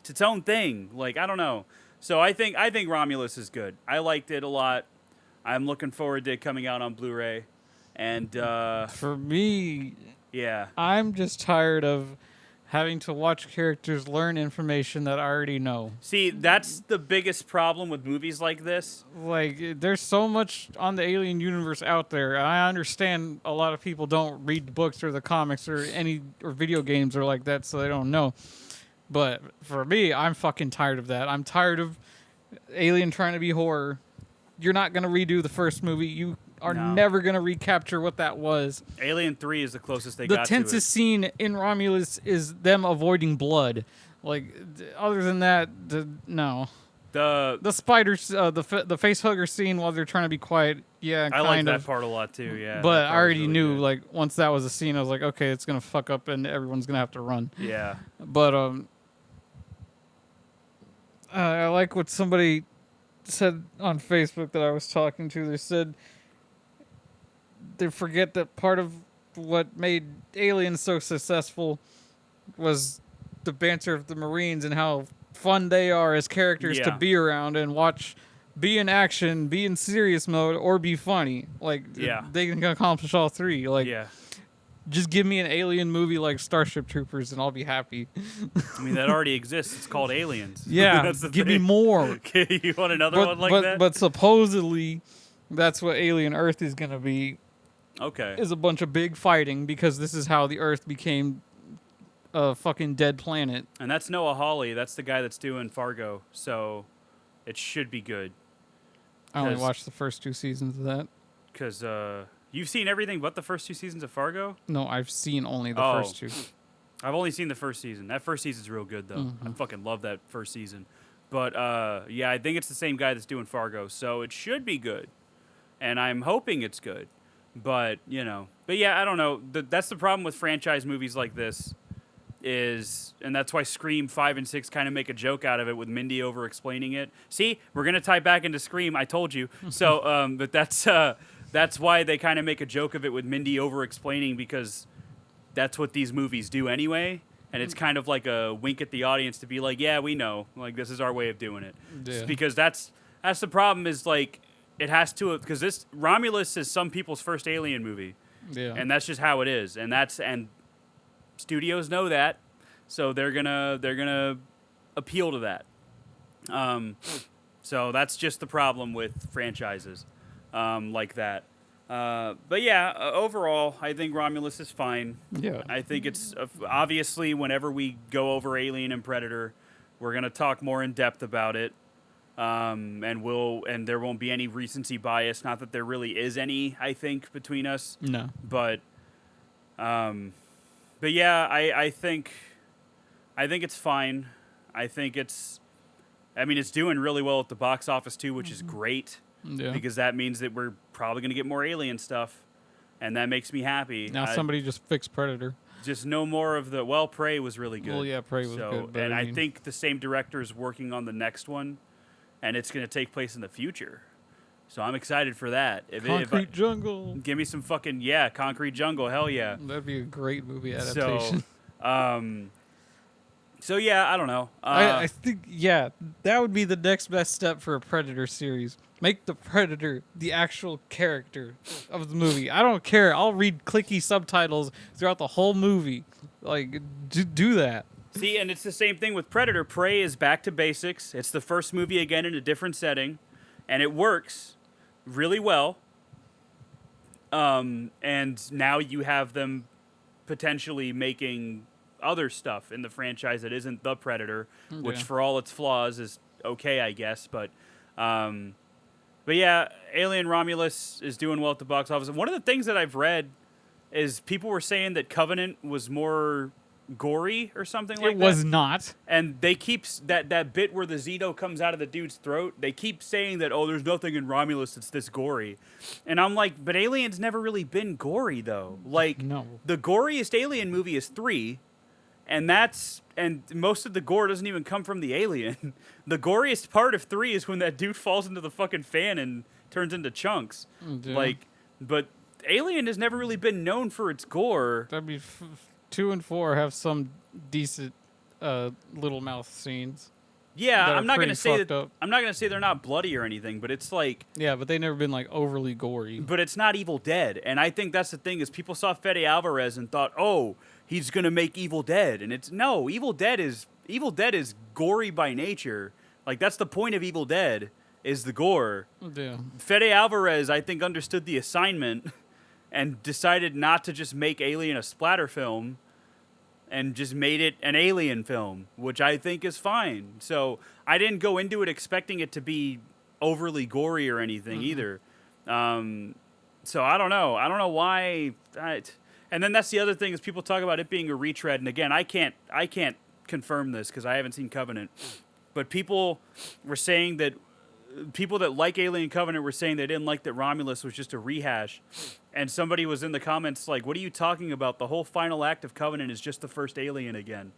its own thing. Like, I don't know. So I think Romulus is good. I liked it a lot. I'm looking forward to it coming out on Blu-ray. And, For me, yeah. I'm just tired of having to watch characters learn information that I already know. See, that's the biggest problem with movies like this. Like, there's so much on the Alien universe out there. I understand a lot of people don't read books or the comics or video games or like that, so they don't know. But for me, I'm fucking tired of that. I'm tired of Alien trying to be horror. You're not going to redo the first movie. You are never going to recapture what that was. Alien 3 is the closest they The got to it. tensest scene in Romulus is them avoiding blood. Like, other than that, no. The The spiders, the face hugger scene while they're trying to be quiet Yeah, I like kind that of. part a lot too. Yeah, But that I part was already really knew, good. like, once that was a scene, I was like, okay, it's gonna fuck up and everyone's gonna have to run. Yeah. But I like what somebody said on Facebook that I was talking to. They said they forget that part of what made Aliens so successful was the banter of the Marines and how fun they are as characters to Yeah. be around and watch, be in action, be in serious mode, or be funny. Like, Yeah. they can accomplish all three. Like, Yeah. just give me an alien movie like Starship Troopers and I'll be happy. I mean, that already exists. It's called Aliens. Yeah, That's the give me thing. more. You want another one like that? But supposedly, that's what Alien Earth is gonna be. Okay. Is a bunch of big fighting because this is how the Earth became a fucking dead planet. And that's Noah Hawley. That's the guy that's doing Fargo. So it should be good. I only 'Cause- watched the first 2 seasons of that. Because you've seen everything but the first 2 seasons of Fargo? No, I've seen only the Oh. first 2. I've only seen the first season. That first season's real good, though. I fucking love that first season. But, yeah, I think it's the same guy that's doing Fargo. So it should be good. And I'm hoping it's good. But, you know. But, yeah, I don't know. That's the problem with franchise movies like this. And that's why Scream 5 and 6 kind of make a joke out of it with Mindy over explaining it. See, we're gonna tie back into Scream. I told you. So, but that's why they kind of make a joke of it with Mindy over explaining, because that's what these movies do anyway. And it's kind of like a wink at the audience to be like, yeah, we know, like this is our way of doing it. Yeah. Because that's the problem, is like it has to, because this Romulus is some people's first Alien movie, Yeah. and that's just how it is. And studios know that, so they're gonna appeal to that. So that's just the problem with franchises like that. But yeah, overall, I think Romulus is fine. Yeah. I think it's obviously, whenever we go over Alien and Predator, we're gonna talk more in depth about it. And there won't be any recency bias. Not that there really is any, I think, between us. No. But yeah, I think it's fine. I mean, it's doing really well at the box office too, which is great, Yeah. because that means that we're probably going to get more Alien stuff, and that makes me happy. Now somebody just fixed Predator. Just no more of the, well, Prey was really good. Well, yeah, Prey was good, but and I I mean- think the same director is working on the next one, and it's going to take place in the future. So I'm excited for that. Concrete Jungle. Give me some fucking, yeah, Concrete Jungle, hell yeah. That'd be a great movie adaptation. So yeah, I don't know. I think, yeah, that would be the next best step for a Predator series. Make the Predator the actual character of the movie. I don't care. I'll read clicky subtitles throughout the whole movie. Like, do that. See, and it's the same thing with Predator. Prey is back to basics. It's the first movie again in a different setting, and it works really well. And now you have them potentially making other stuff in the franchise that isn't the Predator, which Yeah. for all its flaws is okay, I guess. But yeah, Alien Romulus is doing well at the box office. And one of the things that I've read is people were saying that Covenant was more gory or something like It that. was not. And they keep that bit where the Zito comes out of the dude's throat. They keep saying that, oh, there's nothing in Romulus that's this gory, and I'm like, but Alien's never really been gory though. Like, No. the goriest Alien movie is 3, and most of the gore doesn't even come from the alien. The goriest part of 3 is when that dude falls into the fucking fan and turns into chunks. Yeah. Like, but Alien has never really been known for its gore. That'd be 2 and 4 have some decent little mouth scenes. Yeah, that are I'm not pretty gonna say fucked that. up. I'm not gonna say they're not bloody or anything, but it's like, Yeah, but they never been like overly gory. but it's not Evil Dead, and I think that's the thing, is people saw Fede Alvarez and thought, oh, he's gonna make Evil Dead, and it's no. Evil Dead is gory by nature. Like, that's the point of Evil Dead, is the gore. Yeah. Fede Alvarez, I think, understood the assignment and decided not to just make Alien a splatter film, and just made it an Alien film, which I think is fine. So I didn't go into it expecting it to be overly gory or anything either. So I don't know. I don't know why. And then that's the other thing, is people talk about it being a retread. And again, I can't confirm this because I haven't seen Covenant. But people were saying that people that like Alien Covenant were saying they didn't like that Romulus was just a rehash. And somebody was in the comments like, what are you talking about? The whole final act of Covenant is just the first Alien again.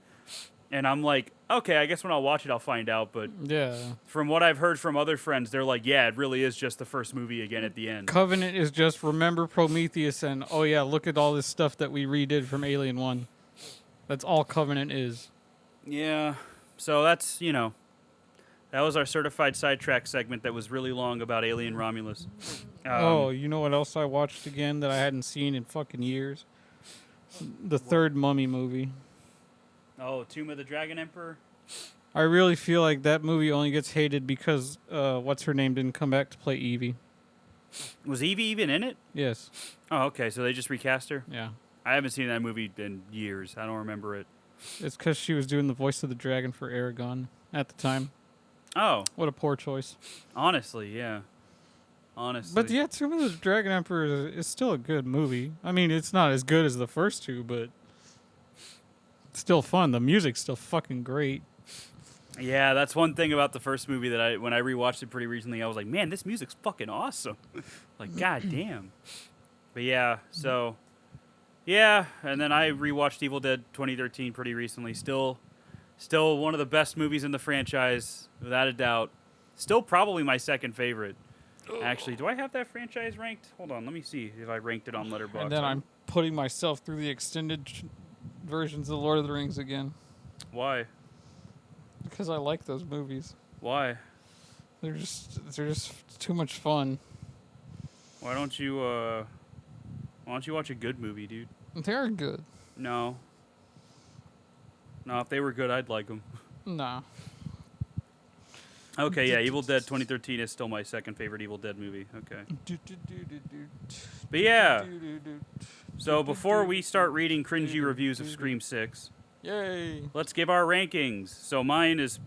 And I'm like, okay, I guess when I'll watch it, I'll find out. But Yeah. from what I've heard from other friends, they're like, yeah, it really is just the first movie again at the end. Covenant is just remember Prometheus and, oh yeah, look at all this stuff that we redid from Alien 1. That's all Covenant is. Yeah. So that's, that was our certified sidetrack segment that was really long about Alien Romulus. You know what else I watched again that I hadn't seen in fucking years? The third Mummy movie. Oh, Tomb of the Dragon Emperor? I really feel like that movie only gets hated because what's her name didn't come back to play Evie. Was Evie even in it? Yes. Oh, okay. So they just recast her? Yeah. I haven't seen that movie in years. I don't remember it. It's because she was doing the voice of the dragon for Aragon at the time. Oh. What a poor choice. Honestly, yeah. Honestly. But yeah, Tomb of the Dragon Emperor is still a good movie. I mean, it's not as good as the first two, but it's still fun. The music's still fucking great. Yeah, that's one thing about the first movie that when I rewatched it pretty recently, I was like, man, this music's fucking awesome. Like, goddamn. But yeah, so... Yeah, and then I rewatched Evil Dead 2013 pretty recently. Still one of the best movies in the franchise, without a doubt. Still probably my second favorite. Actually, do I have that franchise ranked? Hold on, let me see if I ranked it on Letterboxd. And then I'm putting myself through the extended versions of Lord of the Rings again. Why? Because I like those movies. Why? They're just too much fun. Why don't you watch a good movie, dude? They're good. No. No, if they were good, I'd like them. Nah. Okay, yeah, Evil Dead 2013 is still my second favorite Evil Dead movie. Okay. But yeah. So before we start reading cringy reviews of Scream 6, Yay. let's give our rankings. So mine is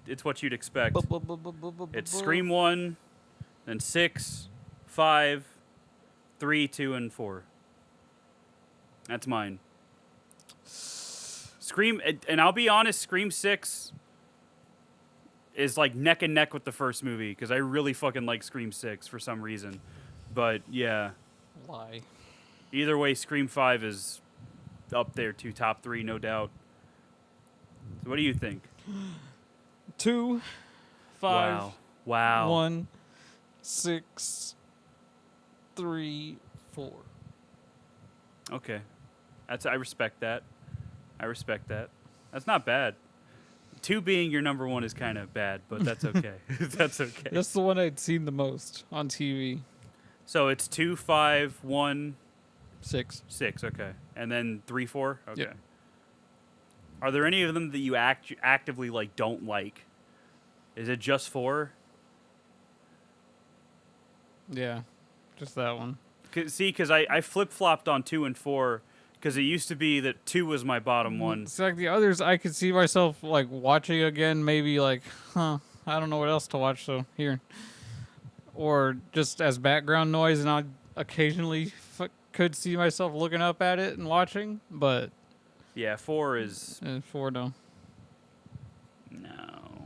it's what you'd expect. It's Scream 1, then 6, 5, 3, 2, and 4. That's mine. Scream, and I'll be honest, Scream 6 is like neck and neck with the first movie because I really fucking like Scream 6 for some reason. But yeah. Lie. Either way, Scream 5 is up there too, top 3, no doubt. So what do you think? 2, 5, Wow. 1, 6, 3, 4. Okay. I respect that. That's not bad. 2 being your number 1 is kind of bad, but that's okay. That's okay. That's the one I'd seen the most on TV. So it's 2, 5, 1, 6. 6. Okay, and then 3, 4. Okay. Yep. Are there any of them that you actively like don't like? Is it just 4? Yeah, just that one. Because I flip flopped on 2 and 4. Because it used to be that 2 was my bottom one. It's like the others I could see myself like watching again, maybe like, I don't know what else to watch, so here. Or just as background noise, and I occasionally could see myself looking up at it and watching, but... Yeah, 4 is... 4, no. No.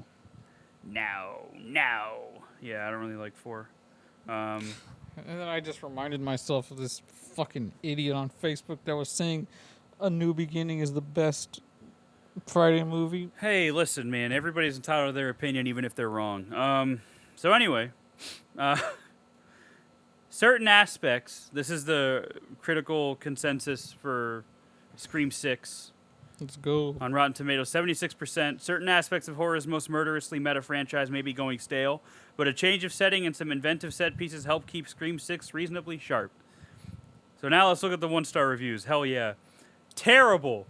Yeah, I don't really like 4. And then I just reminded myself of this fucking idiot on Facebook that was saying A New Beginning is the best Friday movie. Hey, listen, man. Everybody's entitled to their opinion, even if they're wrong. So anyway, certain aspects. This is the critical consensus for Scream 6. Let's go. On Rotten Tomatoes, 76%. Certain aspects of horror's most murderously meta franchise may be going stale, but a change of setting and some inventive set pieces help keep Scream 6 reasonably sharp. So now let's look at the 1-star reviews. Hell yeah. Terrible.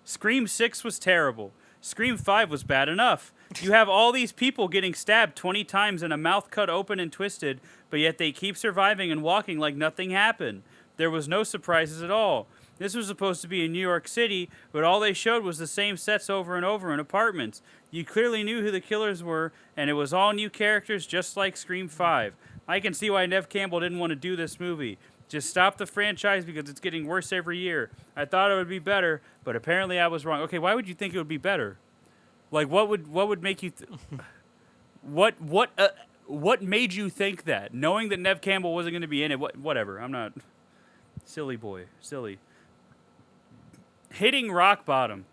Scream 6 was terrible. Scream 5 was bad enough. You have all these people getting stabbed 20 times and a mouth cut open and twisted, but yet they keep surviving and walking like nothing happened. There was no surprises at all. This was supposed to be in New York City, but all they showed was the same sets over and over in apartments. You clearly knew who the killers were, and it was all new characters just like Scream 5. I can see why Neve Campbell didn't want to do this movie. Just stop the franchise because it's getting worse every year. I thought it would be better, but apparently I was wrong. Okay, why would you think it would be better? Like, what would make you... What made you think that? Knowing that Nev Campbell wasn't going to be in it. Whatever. I'm not. Silly boy. Silly. Hitting rock bottom.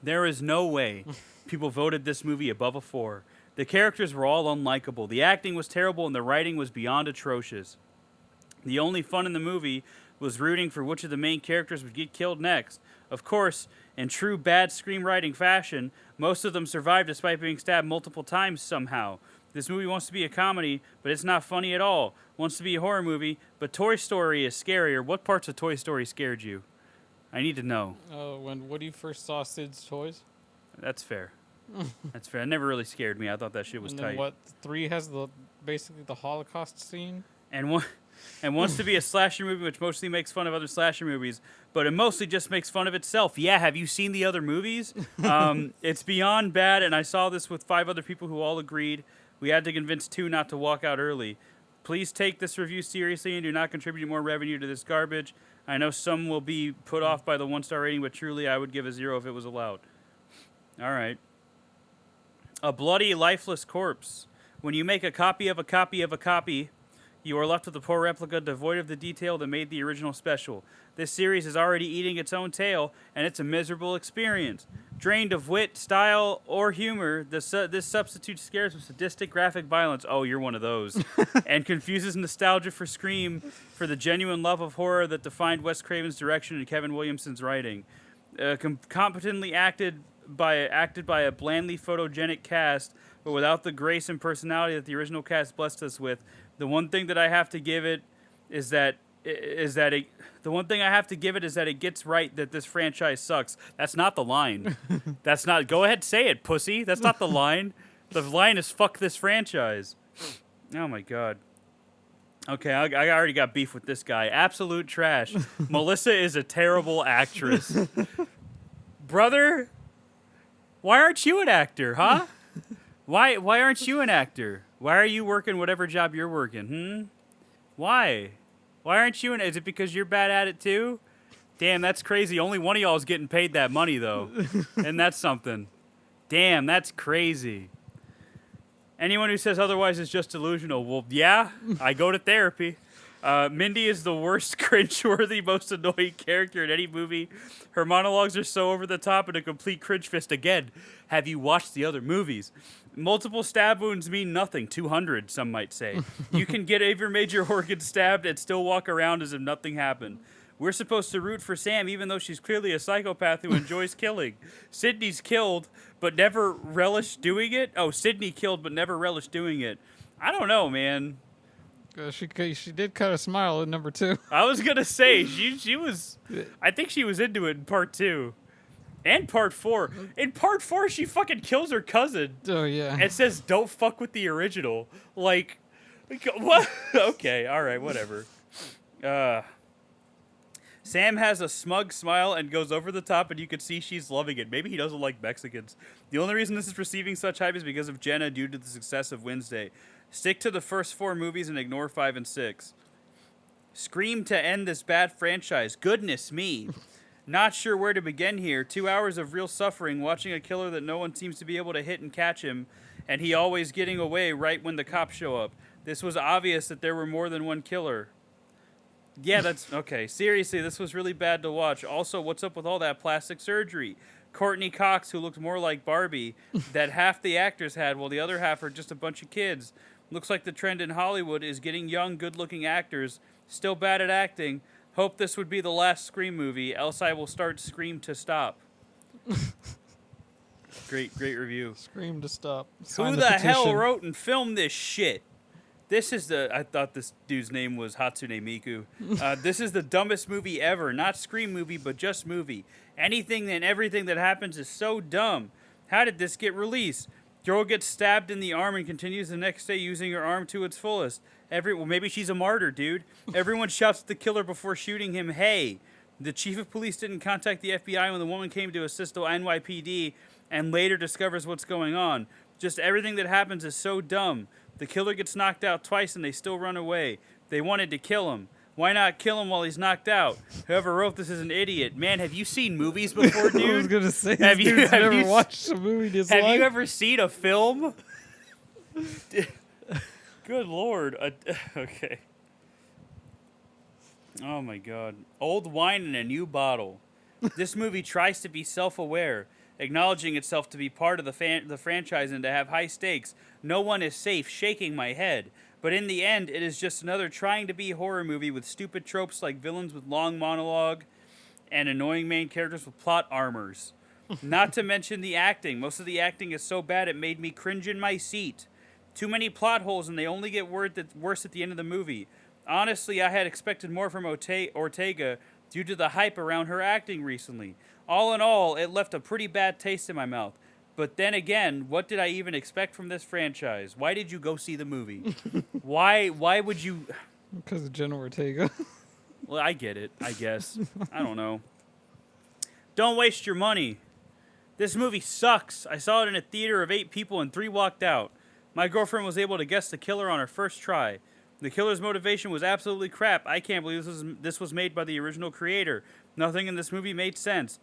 There is no way people voted this movie above a 4. The characters were all unlikable. The acting was terrible and the writing was beyond atrocious. The only fun in the movie was rooting for which of the main characters would get killed next. Of course, in true bad screenwriting fashion, most of them survived despite being stabbed multiple times somehow. This movie wants to be a comedy, but it's not funny at all. Wants to be a horror movie, but Toy Story is scarier. What parts of Toy Story scared you? I need to know. When Woody first saw Sid's toys. That's fair. That's fair. It never really scared me. I thought that shit was And then tight. what? 3 has basically the Holocaust scene. And wants to be a slasher movie, which mostly makes fun of other slasher movies, but it mostly just makes fun of itself. Yeah, have you seen the other movies? It's beyond bad, and I saw this with 5 other people who all agreed. We had to convince 2 not to walk out early. Please take this review seriously and do not contribute more revenue to this garbage. I know some will be put off by the 1-star rating, but truly I would give a 0 if it was allowed. All right. A bloody, lifeless corpse. When you make a copy of a copy of a copy, you are left with a poor replica devoid of the detail that made the original special. This series is already eating its own tail, and it's a miserable experience. Drained of wit, style, or humor, this substitute scares with sadistic graphic violence. Oh, you're one of those. And confuses nostalgia for Scream for the genuine love of horror that defined Wes Craven's direction and Kevin Williamson's writing. Competently acted by a blandly photogenic cast, but without the grace and personality that the original cast blessed us with. The one thing that I have to give it is that it gets right that this franchise sucks. That's not the line. That's not. Go ahead, say it, pussy. That's not the line. The line is fuck this franchise. Oh my god. Okay, I already got beef with this guy. Absolute trash. Melissa is a terrible actress. Brother, why aren't you an actor, huh? Why aren't you an actor? Why are you working whatever job you're working? Why? Why aren't you in it? Is it because you're bad at it too? Damn, that's crazy. Only one of y'all is getting paid that money, though. And that's something. Damn, that's crazy. Anyone who says otherwise is just delusional. Well, yeah, I go to therapy. Mindy is the worst, cringeworthy, most annoying character in any movie. Her monologues are so over the top and a complete cringe fest. Again, have you watched the other movies? Multiple stab wounds mean nothing. 200, some might say. You can get every major organ stabbed and still walk around as if nothing happened. We're supposed to root for Sam, even though she's clearly a psychopath who enjoys killing. Sydney's killed, but never relished doing it? Oh, Sydney killed, but never relished doing it. I don't know, man. She did kind of smile in number 2. I was going to say, she was... I think she was into it in part 2. And part 4. In part 4, she fucking kills her cousin. Oh, yeah. And says, don't fuck with the original. Like what? Okay, alright, whatever. Sam has a smug smile and goes over the top, and you can see she's loving it. Maybe he doesn't like Mexicans. The only reason this is receiving such hype is because of Jenna due to the success of Wednesday. Stick to the first 4 movies and ignore 5 and 6. Scream to end this bad franchise. Goodness me. Not sure where to begin here. 2 hours of real suffering, watching a killer that no one seems to be able to hit and catch him, and he always getting away right when the cops show up. This was obvious that there were more than one killer. Yeah, that's... Okay, seriously, this was really bad to watch. Also, what's up with all that plastic surgery? Courtney Cox, who looked more like Barbie, that half the actors had, while the other half are just a bunch of kids. Looks like the trend in Hollywood is getting young, good-looking actors, still bad at acting. Hope this would be the last Scream movie, else I will start Scream to stop. Great review. Scream to stop. Who the hell wrote and filmed this shit? This is I thought this dude's name was Hatsune Miku. This is the dumbest movie ever. Not Scream movie, but just movie. Anything and everything that happens is so dumb. How did this get released? Girl gets stabbed in the arm and continues the next day using her arm to its fullest. Well, maybe she's a martyr, dude. Everyone shouts at the killer before shooting him, hey. The chief of police didn't contact the FBI when the woman came to assist the NYPD and later discovers what's going on. Just everything that happens is so dumb. The killer gets knocked out twice and they still run away. They wanted to kill him. Why not kill him while he's knocked out? Whoever wrote this is an idiot. Man, have you seen movies before, dude? I was going to say, have you never watched a movie this Have you ever seen a film? Good lord. Okay. Oh my god. Old wine in a new bottle. This movie tries to be self-aware, acknowledging itself to be part of the franchise and to have high stakes. No one is safe, shaking my head. But in the end, it is just another trying to be horror movie with stupid tropes like villains with long monologue and annoying main characters with plot armors. Not to mention the acting. Most of the acting is so bad it made me cringe in my seat. Too many plot holes and they only get worse at the end of the movie. Honestly, I had expected more from Ortega due to the hype around her acting recently. All in all, it left a pretty bad taste in my mouth. But then again, what did I even expect from this franchise? Why did you go see the movie? Why would you... Because of Jenna Ortega. Well, I get it, I guess. I don't know. Don't waste your money. This movie sucks. I saw it in a theater of 8 people and 3 walked out. My girlfriend was able to guess the killer on her first try. The killer's motivation was absolutely crap. I can't believe this was made by the original creator. Nothing in this movie made sense.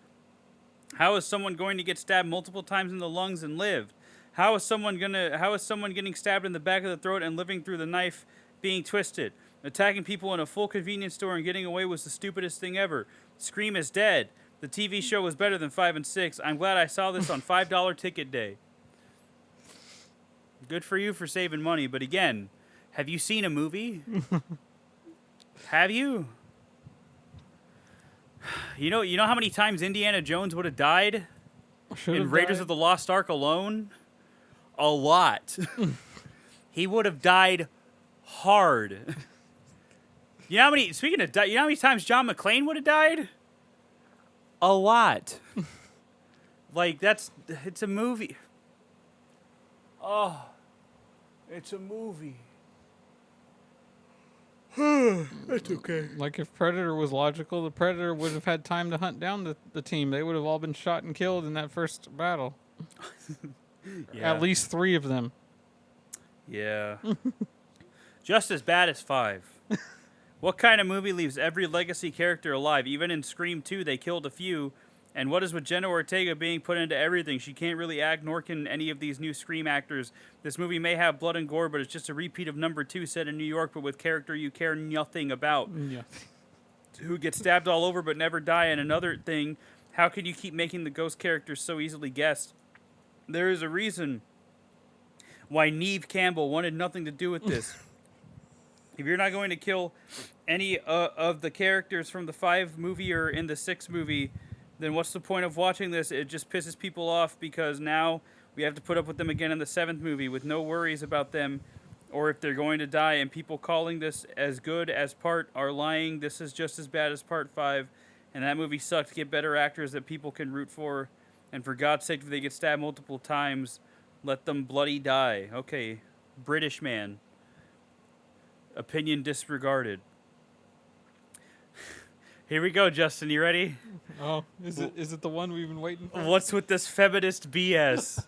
How is someone going to get stabbed multiple times in the lungs and live? How is someone getting stabbed in the back of the throat and living through the knife being twisted? Attacking people in a full convenience store and getting away was the stupidest thing ever. Scream is dead. The TV show was better than 5 and 6. I'm glad I saw this on $5 ticket day. Good for you for saving money, but again, have you seen a movie? Have you? You know how many times Indiana Jones would have died in Raiders of the Lost Ark alone? A lot. He would have died hard. You know how many? Speaking of, you know how many times John McClane would have died? A lot. Like it's a movie. Oh, it's a movie. That's okay. Like if Predator was logical, the Predator would have had time to hunt down the team. They would have all been shot and killed in that first battle. Yeah. At least 3 of them. Yeah. Just as bad as 5. What kind of movie leaves every legacy character alive? Even in Scream 2, they killed a few. And what is with Jenna Ortega being put into everything? She can't really act, nor can any of these new Scream actors. This movie may have blood and gore, but it's just a repeat of number 2 set in New York, but with character you care nothing about. Yeah. Who get stabbed all over but never die. And another thing, how can you keep making the ghost characters so easily guessed? There is a reason why Neve Campbell wanted nothing to do with this. If you're not going to kill any of the characters from the 5 movie or in the 6 movie, then what's the point of watching this? It just pisses people off because now we have to put up with them again in the 7th movie with no worries about them or if they're going to die. And people calling this as good as part are lying. This is just as bad as part 5. And that movie sucked. Get better actors that people can root for. And for God's sake, if they get stabbed multiple times, let them bloody die. Okay, British man. Opinion disregarded. Here we go, Justin. You ready? Oh, is it the one we've been waiting for? What's with this feminist BS?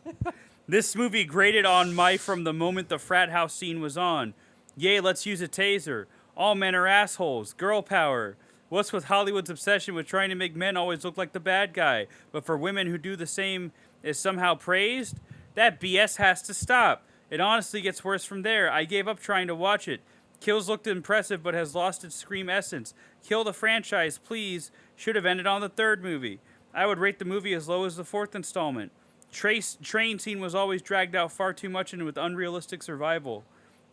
This movie grated on my from the moment the frat house scene was on. Yay, let's use a taser. All men are assholes. Girl power. What's with Hollywood's obsession with trying to make men always look like the bad guy, but for women who do the same is somehow praised? That BS has to stop. It honestly gets worse from there. I gave up trying to watch it. Kills looked impressive, but has lost its Scream essence. Kill the franchise, please. Should have ended on the 3rd movie. I would rate the movie as low as the 4th installment. Train scene was always dragged out far too much and with unrealistic survival.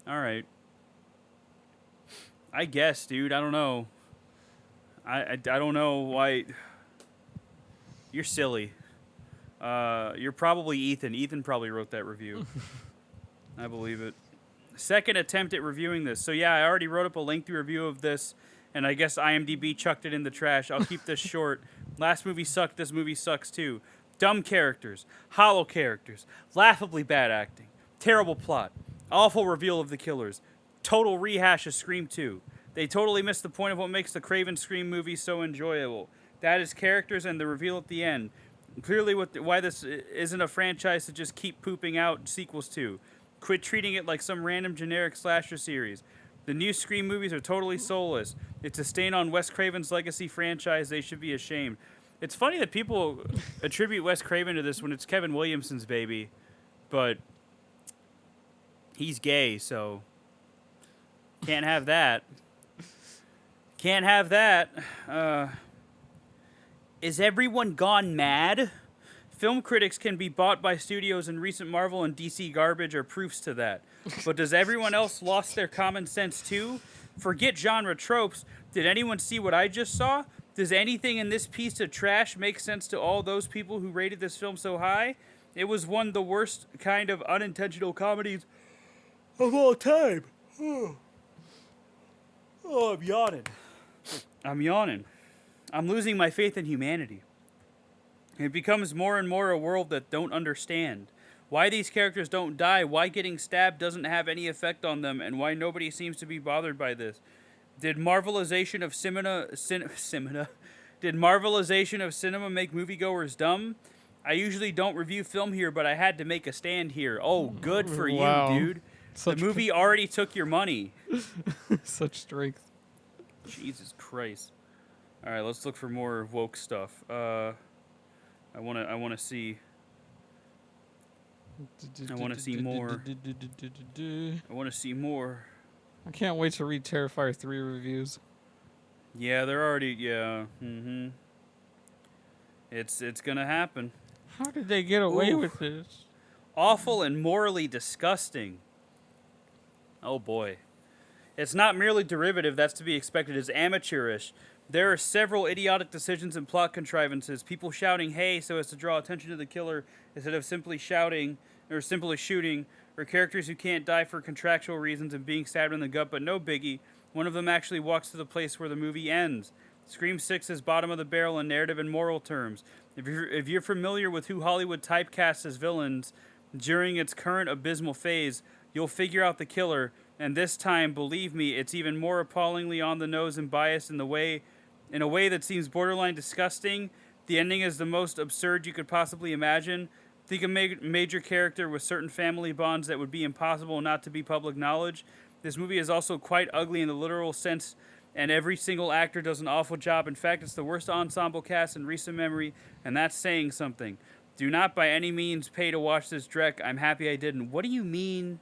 All right. I guess, dude. I don't know. I don't know why. You're silly. You're probably Ethan. Ethan probably wrote that review. I believe it. Second attempt at reviewing this. So yeah, I already wrote up a lengthy review of this, and I guess IMDb chucked it in the trash. I'll keep this short. Last movie sucked. This movie sucks too. Dumb characters, hollow characters, laughably bad acting, terrible plot, awful reveal of the killers, total rehash of Scream 2. They totally missed the point of what makes the Craven Scream movie so enjoyable. That is characters and the reveal at the end. Clearly why this isn't a franchise to just keep pooping out sequels to. Quit treating it like some random generic slasher series. The new Scream movies are totally soulless. It's a stain on Wes Craven's legacy franchise. They should be ashamed. It's funny that people attribute Wes Craven to this when it's Kevin Williamson's baby. But He's gay, so can't have that. Can't have that. Is everyone gone mad? Film critics can be bought by studios, and recent Marvel and DC garbage are proofs to that. But does everyone else lost their common sense too? Forget genre tropes. Did anyone see what I just saw? Does anything in this piece of trash make sense to all those people who rated this film so high? It was one of the worst kind of unintentional comedies of all time. Oh, I'm yawning. I'm yawning. I'm losing my faith in humanity. It becomes more and more a world that don't understand. Why these characters don't die, why getting stabbed doesn't have any effect on them, and why nobody seems to be bothered by this. Did Marvelization of cinema make moviegoers dumb? I usually don't review film here, but I had to make a stand here. Oh, good for Wow. you, dude. Such The movie already took your money. Such strength. Jesus Christ. All right, let's look for more woke stuff. I want to see more. I want to see more. I can't wait to read Terrifier 3 reviews. Yeah, they're already mhm. It's going to happen. How did they get away Oof. with this? Awful and morally disgusting. Oh boy. It's not merely derivative, that's to be expected. It's amateurish. There are several idiotic decisions and plot contrivances. People shouting, hey, so as to draw attention to the killer instead of simply shouting or simply shooting, or characters who can't die for contractual reasons and being stabbed in the gut, but no biggie. One of them actually walks to the place where the movie ends. Scream 6 is bottom of the barrel in narrative and moral terms. If you're familiar with who Hollywood typecasts as villains during its current abysmal phase, you'll figure out the killer, and this time, believe me, it's even more appallingly on the nose and biased in a way that seems borderline disgusting. The ending is the most absurd you could possibly imagine. Think a major character with certain family bonds that would be impossible not to be public knowledge. This movie is also quite ugly in the literal sense, and every single actor does an awful job. In fact, it's the worst ensemble cast in recent memory, and that's saying something. Do not by any means pay to watch this dreck. I'm happy I didn't. What do you mean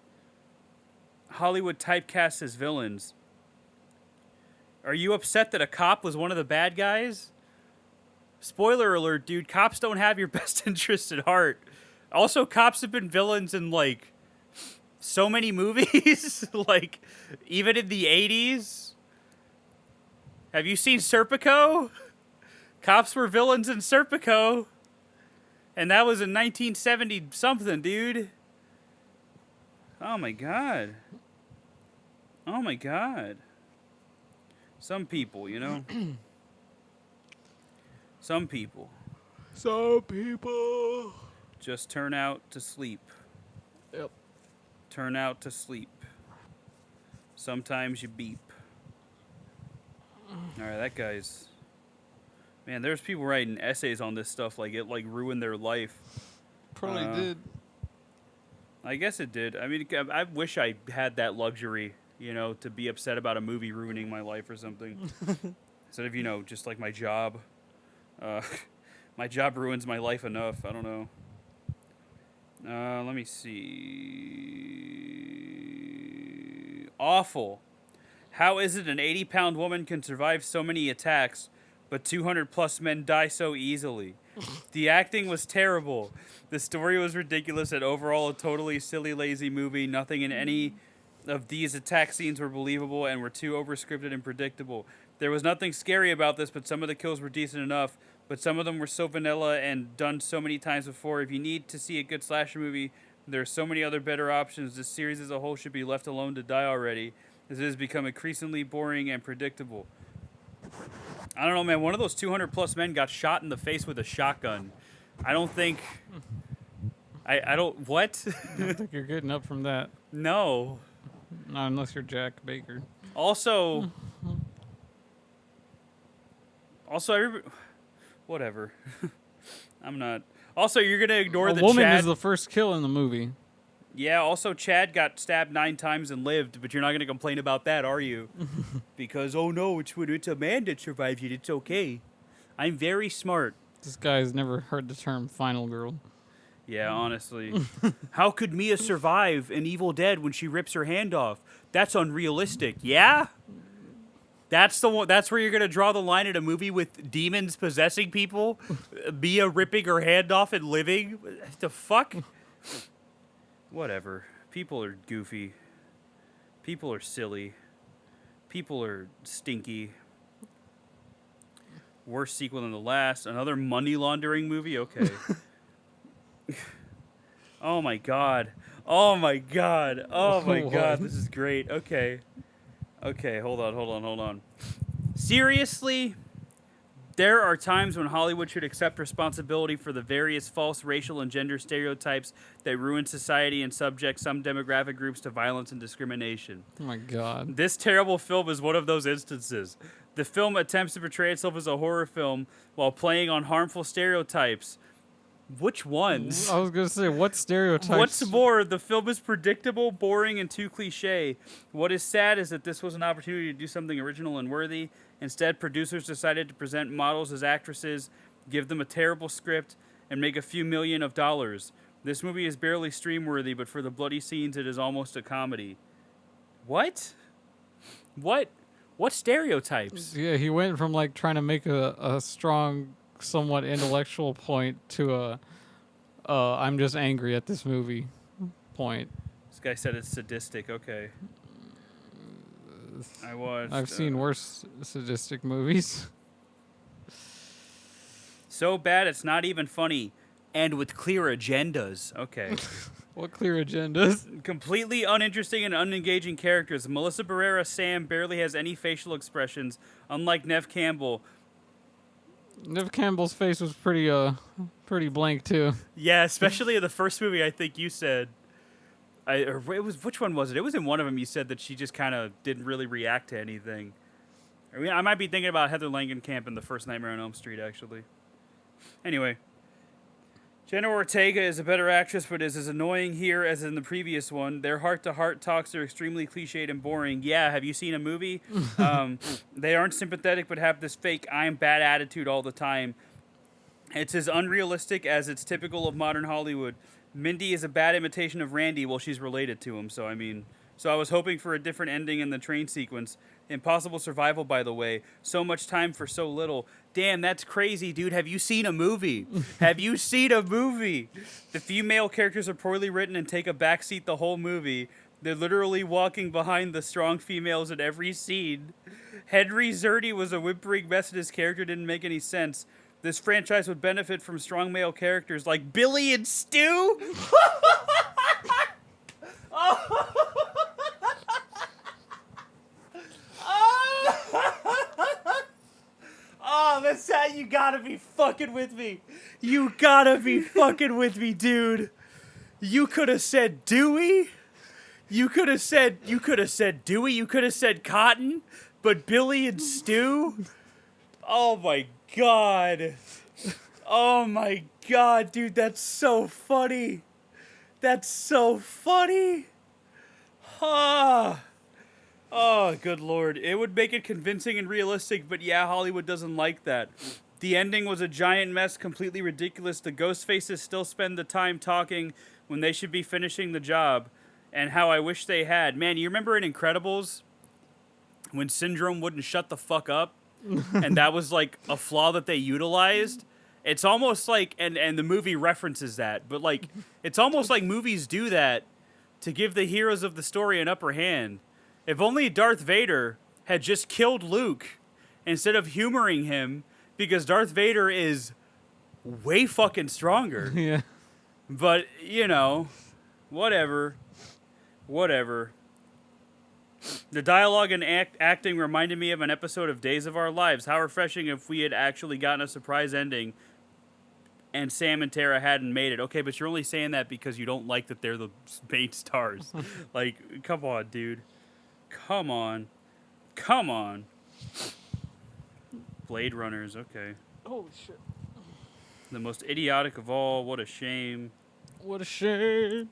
Hollywood typecasts as villains? Are you upset that a cop was one of the bad guys? Spoiler alert, dude. Cops don't have your best interests at heart. Also, cops have been villains in, like, so many movies. Like, even in the 80s. Have you seen Serpico? Cops were villains in Serpico. And that was in 1970-something, dude. Oh, my God. Oh, my God. Some people, you know? Some people just turn out to sleep. Yep. Turn out to sleep. Sometimes you beep. All right, that guy's... Man, there's people writing essays on this stuff like it like ruined their life. Probably did. I guess it did. I mean, I wish I had that luxury, you know, to be upset about a movie ruining my life or something. Instead of, you know, just like my job. My job ruins my life enough. I don't know. Let me see. Awful. How is it an 80-pound woman can survive so many attacks, but 200-plus men die so easily? The acting was terrible. The story was ridiculous, and overall a totally silly, lazy movie. Nothing in any of these attack scenes were believable and were too overscripted and predictable. There was nothing scary about this, but some of the kills were decent enough, but some of them were so vanilla and done so many times before. If you need to see a good slasher movie, there are so many other better options. This series as a whole should be left alone to die already, as it has become increasingly boring and predictable. I don't know, man. One of those 200-plus men got shot in the face with a shotgun. I don't think... I don't... What? I don't think you're getting up from that. No. Not unless you're Jack Baker. Also, everybody... Whatever. I'm not... Also, you're going to ignore the woman Chad... is the first kill in the movie. Yeah, also, Chad got stabbed 9 times and lived, but you're not going to complain about that, are you? Because, oh no, it's a man that survived it. It's okay. I'm very smart. This guy's never heard the term final girl. Yeah, honestly. How could Mia survive in Evil Dead when she rips her hand off? That's unrealistic. Yeah? That's the one. That's where you're gonna draw the line in a movie with demons possessing people. Mia ripping her hand off and living. The fuck? Whatever. People are goofy. People are silly. People are stinky. Worst sequel than the last. Another money laundering movie. Okay. Oh my god. Oh my god. Oh my god. This is great. Okay. Okay, hold on. Seriously? There are times when Hollywood should accept responsibility for the various false racial and gender stereotypes that ruin society and subject some demographic groups to violence and discrimination. Oh my god. This terrible film is one of those instances. The film attempts to portray itself as a horror film while playing on harmful stereotypes. Which ones? I was gonna say, what stereotypes? What's more, the film is predictable, boring, and too cliche. What is sad is that this was an opportunity to do something original and worthy. Instead, producers decided to present models as actresses, give them a terrible script, and make a few million of dollars. This movie is barely stream-worthy, but for the bloody scenes, it is almost a comedy. What? What stereotypes? Yeah, he went from like trying to make a strong, somewhat intellectual point to a I'm just angry at this movie point. This guy said it's sadistic. Okay. I've seen worse sadistic movies. So bad it's not even funny, and with clear agendas. Okay. What clear agendas? Completely uninteresting and unengaging characters. Melissa Barrera Sam barely has any facial expressions, unlike Nev Campbell. Nev Campbell's face was pretty blank too. Yeah, especially in the first movie. I think you said, which one was it? It was in one of them. You said that she just kind of didn't really react to anything. I mean, I might be thinking about Heather Langenkamp in the first Nightmare on Elm Street, actually. Anyway, Jenna Ortega is a better actress, but is as annoying here as in the previous one. Their heart-to-heart talks are extremely cliched and boring. Yeah, have you seen a movie? They aren't sympathetic, but have this fake I'm bad attitude all the time. It's as unrealistic as it's typical of modern Hollywood. Mindy is a bad imitation of Randy while she's related to him, so I was hoping for a different ending in the train sequence. Impossible survival, by the way. So much time for so little. Damn, that's crazy, dude. Have you seen a movie? Have you seen a movie? The female characters are poorly written and take a backseat the whole movie. They're literally walking behind the strong females in every scene. Henry Zerdy was a whimpering mess and his character didn't make any sense. This franchise would benefit from strong male characters like Billy and Stu. Oh, that's how you gotta be fucking with me. You gotta be fucking with me, dude. You could have said Dewey. You could have said Dewey. You could have said Cotton. But Billy and Stu? Oh my god. Oh my god, dude, that's so funny. That's so funny. Oh, good lord. It would make it convincing and realistic, but yeah, Hollywood doesn't like that. The ending was a giant mess, completely ridiculous. The ghost faces still spend the time talking when they should be finishing the job. And how I wish they had. Man, you remember in Incredibles when Syndrome wouldn't shut the fuck up? And that was like a flaw that they utilized? It's almost like, and the movie references that, but like, it's almost like movies do that to give the heroes of the story an upper hand. If only Darth Vader had just killed Luke instead of humoring him, because Darth Vader is way fucking stronger. Yeah. But, you know, whatever. The dialogue and acting reminded me of an episode of Days of Our Lives. How refreshing if we had actually gotten a surprise ending and Sam and Tara hadn't made it. Okay, but you're only saying that because you don't like that they're the main stars. Like, come on, dude. Come on. Blade Runners, okay. Holy shit. The most idiotic of all. What a shame. What a shame.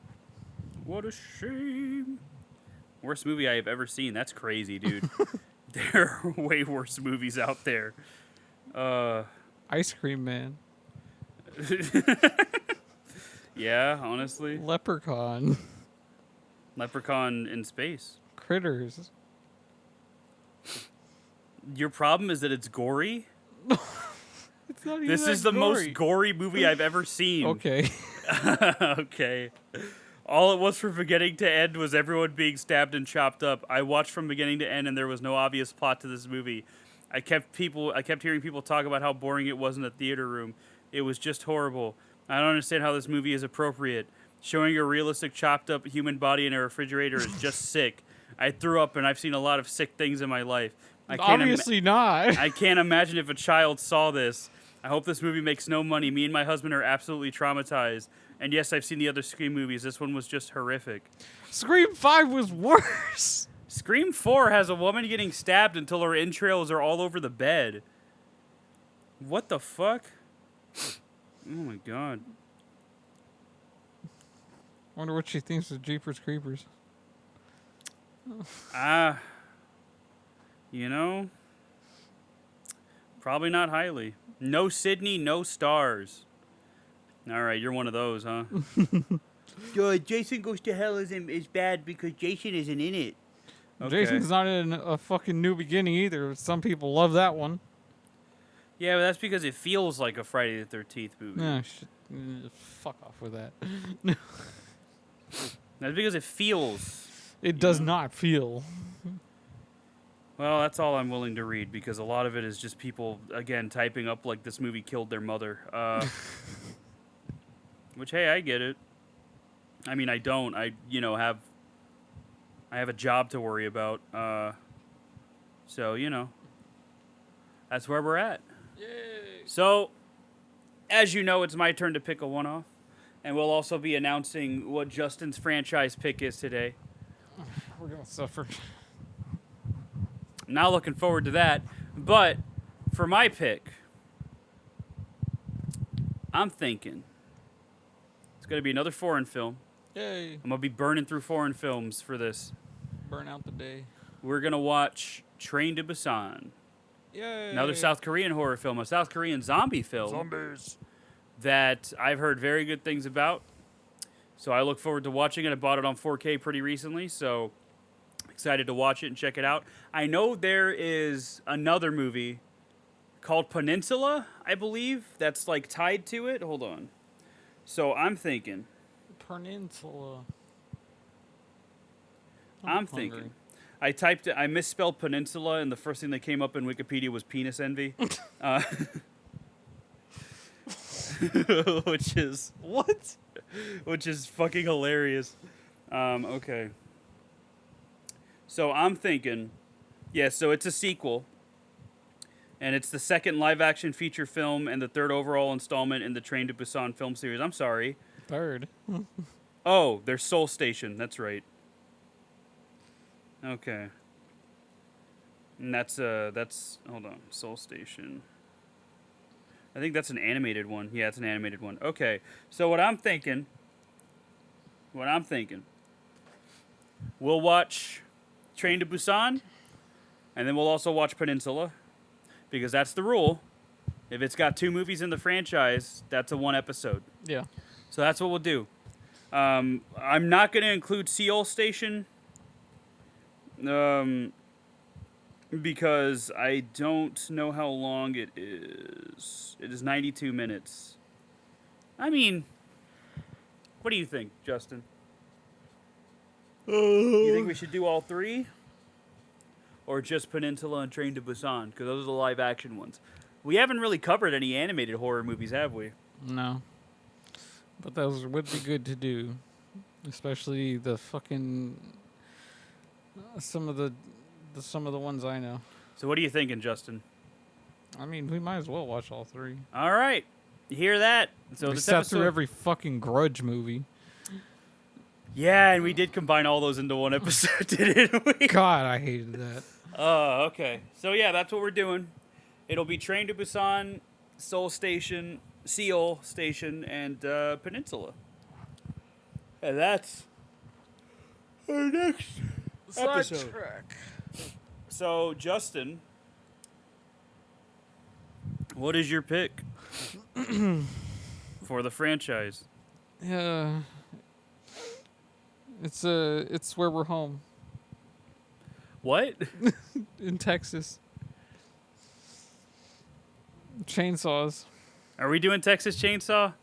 What a shame. Worst movie I have ever seen. That's crazy, dude. There are way worse movies out there. Ice Cream Man. Yeah, honestly. Leprechaun. Leprechaun in space. Critters. Your problem is that it's gory? It's not even This that is the most gory. gory movie I've ever seen. Okay. Okay. All it was from beginning to end was everyone being stabbed and chopped up. I watched from beginning to end, and there was no obvious plot to this movie. I kept hearing people talk about how boring it was in the theater room. It was just horrible. I don't understand how this movie is appropriate. Showing a realistic chopped up human body in a refrigerator is just sick. I threw up, and I've seen a lot of sick things in my life. Obviously not. I can't imagine if a child saw this. I hope this movie makes no money. Me and my husband are absolutely traumatized. And yes, I've seen the other Scream movies. This one was just horrific. Scream 5 was worse. Scream 4 has a woman getting stabbed until her entrails are all over the bed. What the fuck? Oh my god. Wonder what she thinks of Jeepers Creepers. You know, probably not highly. No Sydney, no stars. All right, you're one of those, huh? Jason Goes to Hell is bad because Jason isn't in it. Okay. Jason's not in a fucking New Beginning either. Some people love that one. Yeah, but that's because it feels like a Friday the 13th movie. Nah, fuck off with that. That's because it feels. It does not feel. Well, that's all I'm willing to read because a lot of it is just people, again, typing up like this movie killed their mother. Which, hey, I get it. I mean, I don't. I have a job to worry about. So, that's where we're at. Yay. So, as you know, it's my turn to pick a one-off. And we'll also be announcing what Justin's franchise pick is today. We're going to suffer. Now looking forward to that. But for my pick, I'm thinking it's going to be another foreign film. Yay. I'm going to be burning through foreign films for this. Burn out the day. We're going to watch Train to Busan. Yay. Another South Korean horror film, a South Korean zombie film. Zombies. That I've heard very good things about. So I look forward to watching it. I bought it on 4K pretty recently, so excited to watch it and check it out. I know there is another movie called Peninsula, I believe, that's like tied to it. Hold on. So I'm thinking. Peninsula. I'm thinking. I misspelled Peninsula, and the first thing that came up in Wikipedia was penis envy. Which is What? Which is fucking hilarious. Okay. So I'm thinking, so it's a sequel, and it's the second live-action feature film and the third overall installment in the Train to Busan film series. I'm sorry. Third. Oh, there's Seoul Station. That's right. Okay. And that's hold on, Seoul Station. I think that's an animated one. Yeah, it's an animated one. Okay. So what I'm thinking, we'll watch Train to Busan, and then we'll also watch Peninsula, because that's the rule. If it's got 2 movies in the franchise, that's a 1 episode. Yeah. So that's what we'll do. I'm not going to include Seoul Station, because I don't know how long it is. It is 92 minutes. I mean, what do you think, Justin? You think we should do all 3? Or just Peninsula and Train to Busan? Because those are the live-action ones. We haven't really covered any animated horror movies, have we? No. But those would be good to do. Especially the fucking... some of the ones I know. So what are you thinking, Justin? I mean, we might as well watch all 3. All right. You hear that? So We this sat episode... through every fucking Grudge movie. Yeah, and we did combine all those into one episode, didn't we? God, I hated that. Oh, okay. So yeah, that's what we're doing. It'll be Train to Busan, Seoul Station, and Peninsula. And that's our next episode. Sidetrack. So, Justin, what is your pick for the franchise? Yeah. It's where we're home What? in Texas. Chainsaws. Are we doing Texas Chainsaw?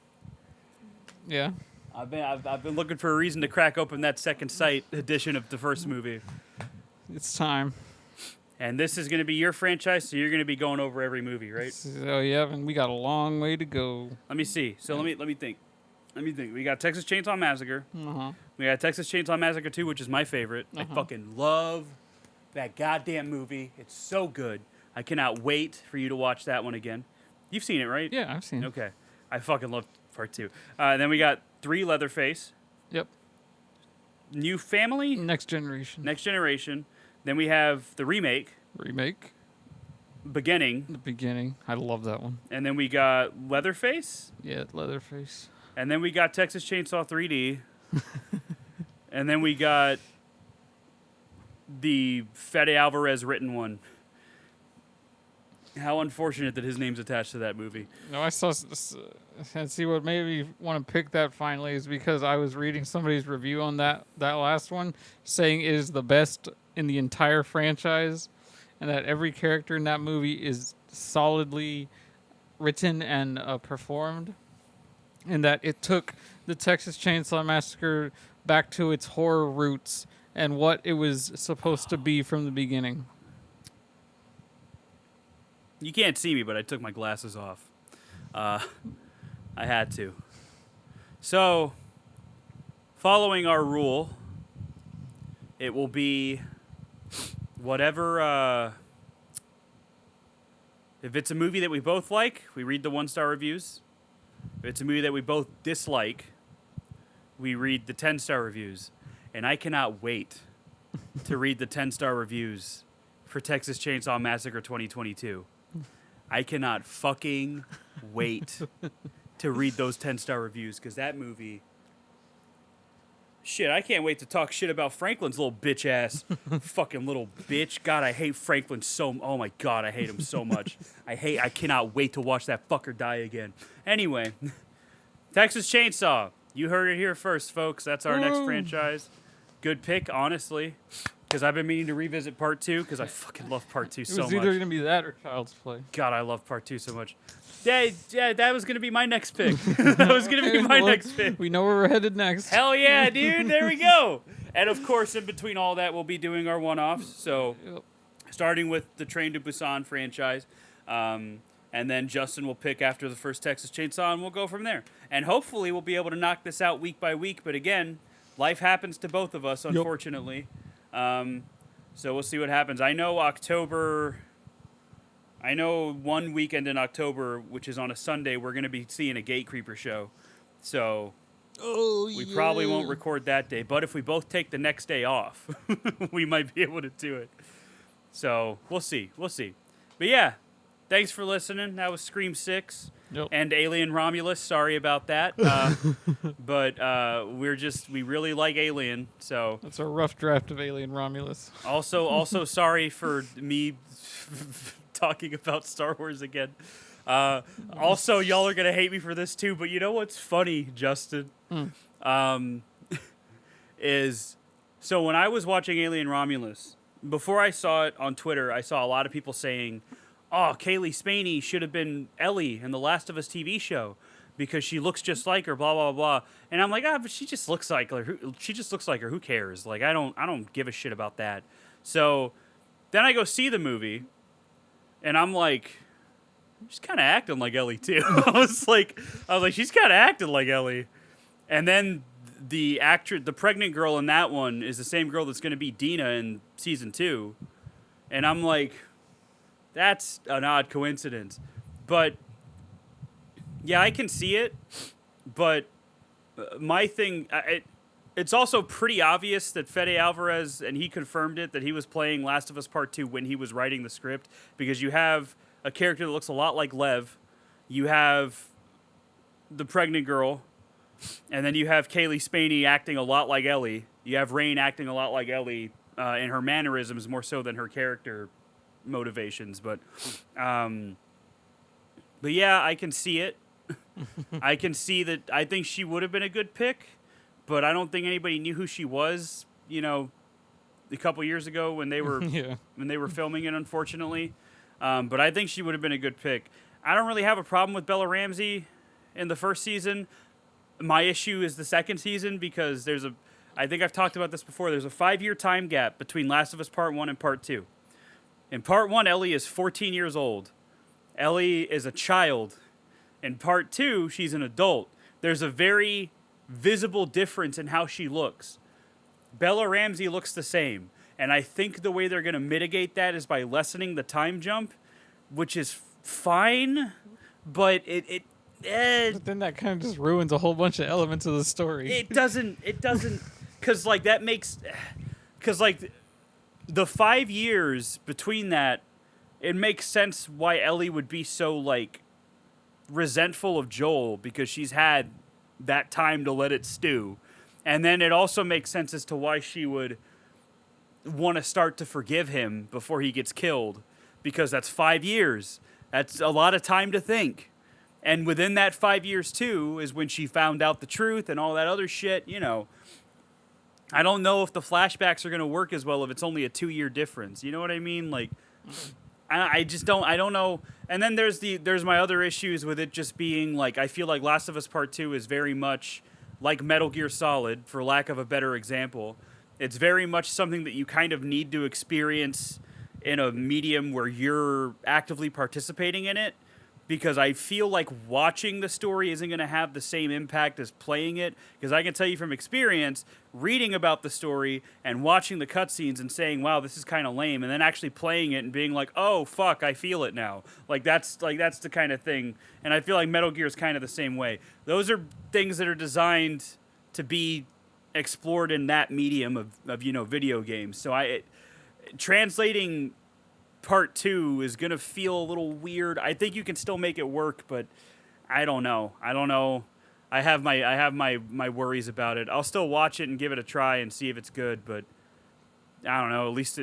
Yeah. I've been looking for a reason to crack open that second sight edition of the first movie. It's time. And this is going to be your franchise, so you're going to be going over every movie, right? So yeah, and we got a long way to go. Let me see. So let me think. Let me think. We got Texas Chainsaw Massacre. Uh-huh. We got Texas Chainsaw Massacre 2, which is my favorite. I Uh-huh. fucking love that goddamn movie. It's so good. I cannot wait for you to watch that one again. You've seen it, right? Yeah, I've seen it. Okay. I fucking love part 2. Then we got 3 Leatherface. Yep. New Family. Next Generation. Next Generation. Then we have the remake, Remake. Beginning. The beginning. I love that one. And then we got Leatherface. Yeah, Leatherface. And then we got Texas Chainsaw 3D. And then we got the Fede Alvarez written one. How unfortunate that his name's attached to that movie. No, I saw. And see what made me want to pick that finally is because I was reading somebody's review on that last one, saying it is the best in the entire franchise, and that every character in that movie is solidly written and performed, and that it took the Texas Chainsaw Massacre back to its horror roots and what it was supposed to be from the beginning. You can't see me, but I took my glasses off. I had to. So, following our rule, it will be whatever. If it's a movie that we both like, we read the 1-star reviews. If it's a movie that we both dislike, we read the 10-star reviews. And I cannot wait to read the 10-star reviews for Texas Chainsaw Massacre 2022. I cannot fucking wait to read those 10-star reviews, because that movie... Shit, I can't wait to talk shit about Franklin's little bitch ass. Fucking little bitch. God, I hate Franklin so... Oh my God, I hate him so much. I cannot wait to watch that fucker die again. Anyway, Texas Chainsaw. You heard it here first, folks. That's our next franchise. Good pick, honestly. Because I've been meaning to revisit part 2, because I fucking love part 2 so much. It was either going to be that or Child's Play. God, I love part 2 so much. Yeah, that was going to be my next pick. That was going to be my next pick. We know where we're headed next. Hell yeah, dude. There we go. And of course, in between all that, we'll be doing our one-offs. So, starting with the Train to Busan franchise. And then Justin will pick after the first Texas Chainsaw, and we'll go from there. And hopefully, we'll be able to knock this out week by week. But again, life happens to both of us, unfortunately. So we'll see what happens. I know one weekend in October, which is on a Sunday, we're going to be seeing a Gate Creeper show. So we probably won't record that day. But if we both take the next day off, we might be able to do it. So we'll see. But yeah, thanks for listening. That was Scream 6. Yep. And Alien Romulus. Sorry about that. But we really like Alien. So That's a rough draft of Alien Romulus. also sorry for me talking about Star Wars again. Also, y'all are gonna hate me for this too. But you know what's funny, Justin? Is so when I was watching Alien Romulus, before I saw it on Twitter, I saw a lot of people saying, "Oh, Kaylee Spaney should have been Ellie in the Last of Us TV show because she looks just like her." Blah blah blah. And I'm like, but she just looks like her. She just looks like her. Who cares? Like, I don't give a shit about that. So then I go see the movie, and I'm like, she's kind of acting like Ellie too. I was like, she's kind of acting like Ellie. And then the pregnant girl in that one is the same girl that's going to be Dina in season 2. And I'm like, that's an odd coincidence. But yeah, I can see it. But my thing, it's also pretty obvious that Fede Alvarez, and he confirmed it, that he was playing Last of Us Part 2 when he was writing the script, because you have a character that looks a lot like Lev, you have the pregnant girl, and then you have Kaylee Spaney acting a lot like Ellie. You have Rain acting a lot like Ellie in her mannerisms more so than her character motivations. But yeah, I can see it. I can see that. I think she would have been a good pick, but I don't think anybody knew who she was. A couple years ago when they were when they were filming it, unfortunately. But I think she would have been a good pick. I don't really have a problem with Bella Ramsey in the first season. My issue is the second season because I think I've talked about this before. There's a 5-year time gap between Last of Us Part 1 and Part 2. In Part 1, Ellie is 14 years old. Ellie is a child. In Part 2, she's an adult. There's a very visible difference in how she looks. Bella Ramsey looks the same. And I think the way they're going to mitigate that is by lessening the time jump, which is fine, but But then that kind of just ruins a whole bunch of elements of the story. It doesn't, because, like, that makes, because, like, the 5 years between that, it makes sense why Ellie would be so, like, resentful of Joel, because she's had that time to let it stew. And then it also makes sense as to why she would want to start to forgive him before he gets killed, because that's 5 years. That's a lot of time to think. And within that 5 years, too, is when she found out the truth and all that other shit, I don't know if the flashbacks are going to work as well if it's only a 2-year difference. You know what I mean? Like, I just don't, I don't know. And then there's my other issues with it just being, like, I feel like Last of Us Part 2 is very much like Metal Gear Solid, for lack of a better example. It's very much something that you kind of need to experience in a medium where you're actively participating in it, because I feel like watching the story isn't going to have the same impact as playing it, because I can tell you from experience, reading about the story and watching the cutscenes and saying, wow, this is kind of lame, and then actually playing it and being like, oh, fuck, I feel it now. That's the kind of thing, and I feel like Metal Gear is kind of the same way. Those are things that are designed to be explored in that medium of video games. So translating Part 2 is going to feel a little weird. I think you can still make it work, but I don't know. I have my worries about it. I'll still watch it and give it a try and see if it's good, but I don't know. At least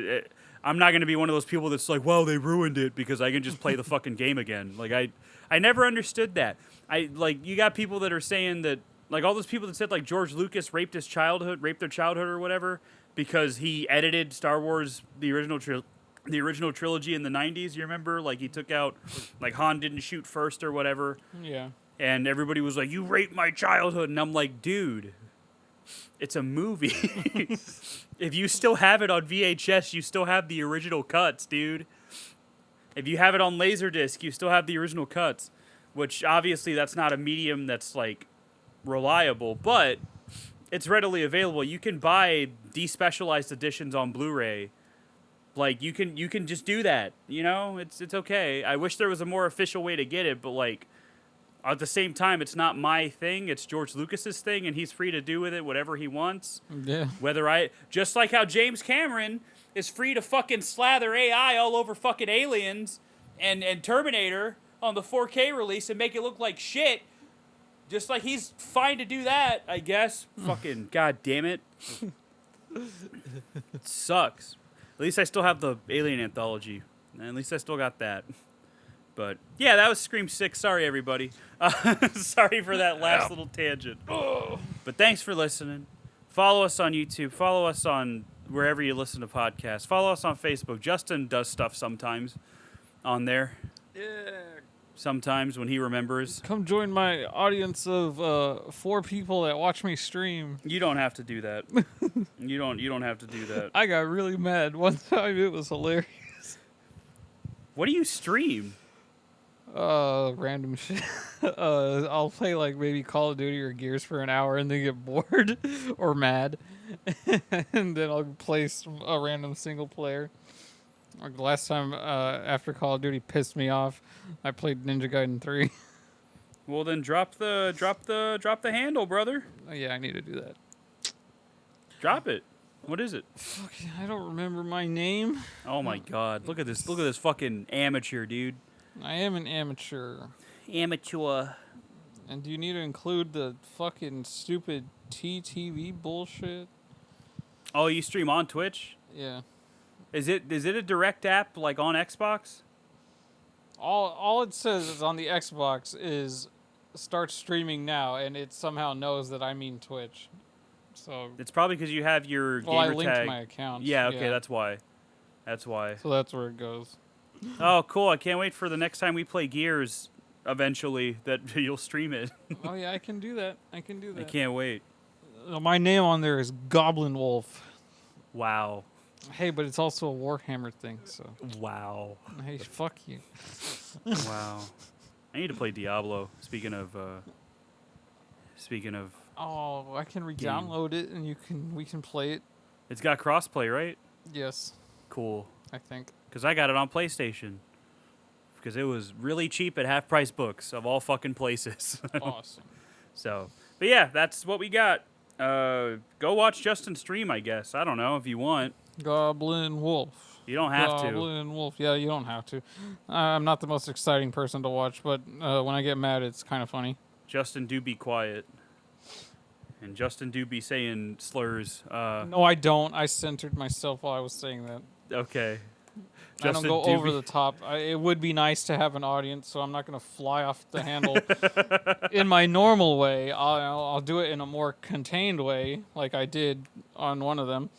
I'm not going to be one of those people that's like, well, they ruined it because I can just play the fucking game again. Like, I never understood that. You got people that are saying that, like, all those people that said, like, George Lucas raped their childhood or whatever because he edited Star Wars, the original trilogy in the 90s. You remember? Like, he took out, like, Han didn't shoot first or whatever. Yeah. And everybody was like, you raped my childhood. And I'm like, dude, it's a movie. If you still have it on VHS, you still have the original cuts, dude. If you have it on Laserdisc, you still have the original cuts. Which, obviously, that's not a medium that's, like, reliable, but it's readily available. You can buy despecialized editions on Blu-ray. Like, you can just do that, It's okay. I wish there was a more official way to get it, but, like, at the same time, it's not my thing. It's George Lucas's thing, and he's free to do with it whatever he wants. Yeah. Just like how James Cameron is free to fucking slather AI all over fucking Aliens and Terminator on the 4K release and make it look like shit. Just like he's fine to do that, I guess. Fucking god damn it. It sucks. At least I still have the Alien Anthology. And at least I still got that. But, yeah, that was Scream 6. Sorry, everybody. Sorry for that last little tangent. But thanks for listening. Follow us on YouTube. Follow us on wherever you listen to podcasts. Follow us on Facebook. Justin does stuff sometimes on there. Yeah. Sometimes when he remembers. Come join my audience of 4 people that watch me stream. You don't have to do that. You don't have to do that. I got really mad one time. It was hilarious. What do you stream? Random shit. I'll play like maybe Call of Duty or Gears for an hour and then get bored or mad, and then I'll play a random single player. Like the last time after Call of Duty pissed me off, I played Ninja Gaiden 3. Well, then drop the handle, brother. Oh, yeah, I need to do that. Drop it. What is it? Fuck, I don't remember my name. Oh my god. Look at this fucking amateur, dude. I am an amateur. Amateur. And do you need to include the fucking stupid TTV bullshit? Oh, you stream on Twitch? Yeah. Is it a direct app like on Xbox? All it says is on the Xbox is start streaming now, and it somehow knows that I mean Twitch. So It's probably because you have your well, I gamer linked tag. my account. Yeah, okay, that's why. That's why. So that's where it goes. Oh, cool. I can't wait for the next time we play Gears eventually that you'll stream it. Oh yeah, I can do that. I can do that. I can't wait. My name on there is Goblin Wolf. Wow. Hey, but it's also a Warhammer thing, so. Wow. Hey, fuck you. Wow. I need to play Diablo. Speaking of Oh, I can re-download it and we can play it. it's got crossplay, right? Yes, Cool. I think. Because I got it on PlayStation. Because it was really cheap at half price books of all fucking places. Awesome. So, but yeah, that's what we got. Go watch Justin stream, I guess. I don't know if you want. Goblin Wolf. You don't have to. Goblin Wolf. Yeah, you don't have to. I'm not the most exciting person to watch, but when I get mad, it's kind of funny. Justin, do be quiet. And Justin do be saying slurs. No, I don't. I centered myself while I was saying that. Okay. I don't go over the top. It would be nice to have an audience, so I'm not going to fly off the handle in my normal way. I'll do it in a more contained way, like I did on one of them.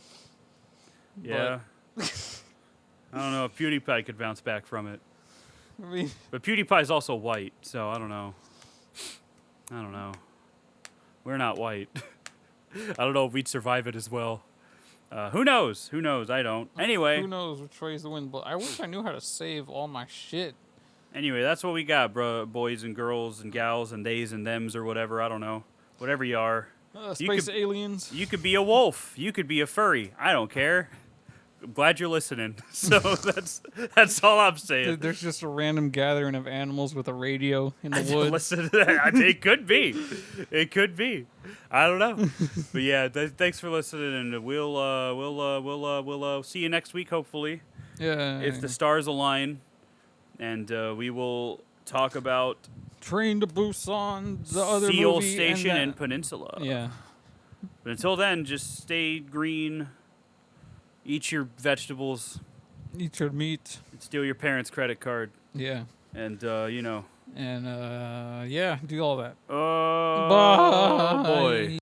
Yeah. I don't know if PewDiePie could bounce back from it. I mean, But PewDiePie's also white, so I don't know. We're not white. I don't know if we'd survive it as well. Who knows? Who knows? I don't. Anyway. who knows which way's the wind? But I wish I knew how to save all my shit. Anyway, that's what we got, bro. Boys and girls and gals and theys and thems or whatever. I don't know. Whatever you are. Space aliens. You could be a wolf. You could be a furry. I don't care. I'm glad you're listening. So that's all I'm saying. There's just a random gathering of animals with a radio in the woods. Listen to that. It could be. It could be. I don't know. But yeah, thanks for listening, and we'll see you next week, hopefully, Yeah. if the stars align, and we will talk about Train to Busan, the other Seal movie, Station and and Peninsula. yeah. But until then, just stay green, eat your vegetables, Eat your meat. steal your parents' credit card, Yeah. and And yeah, do all that. oh Bye. boy.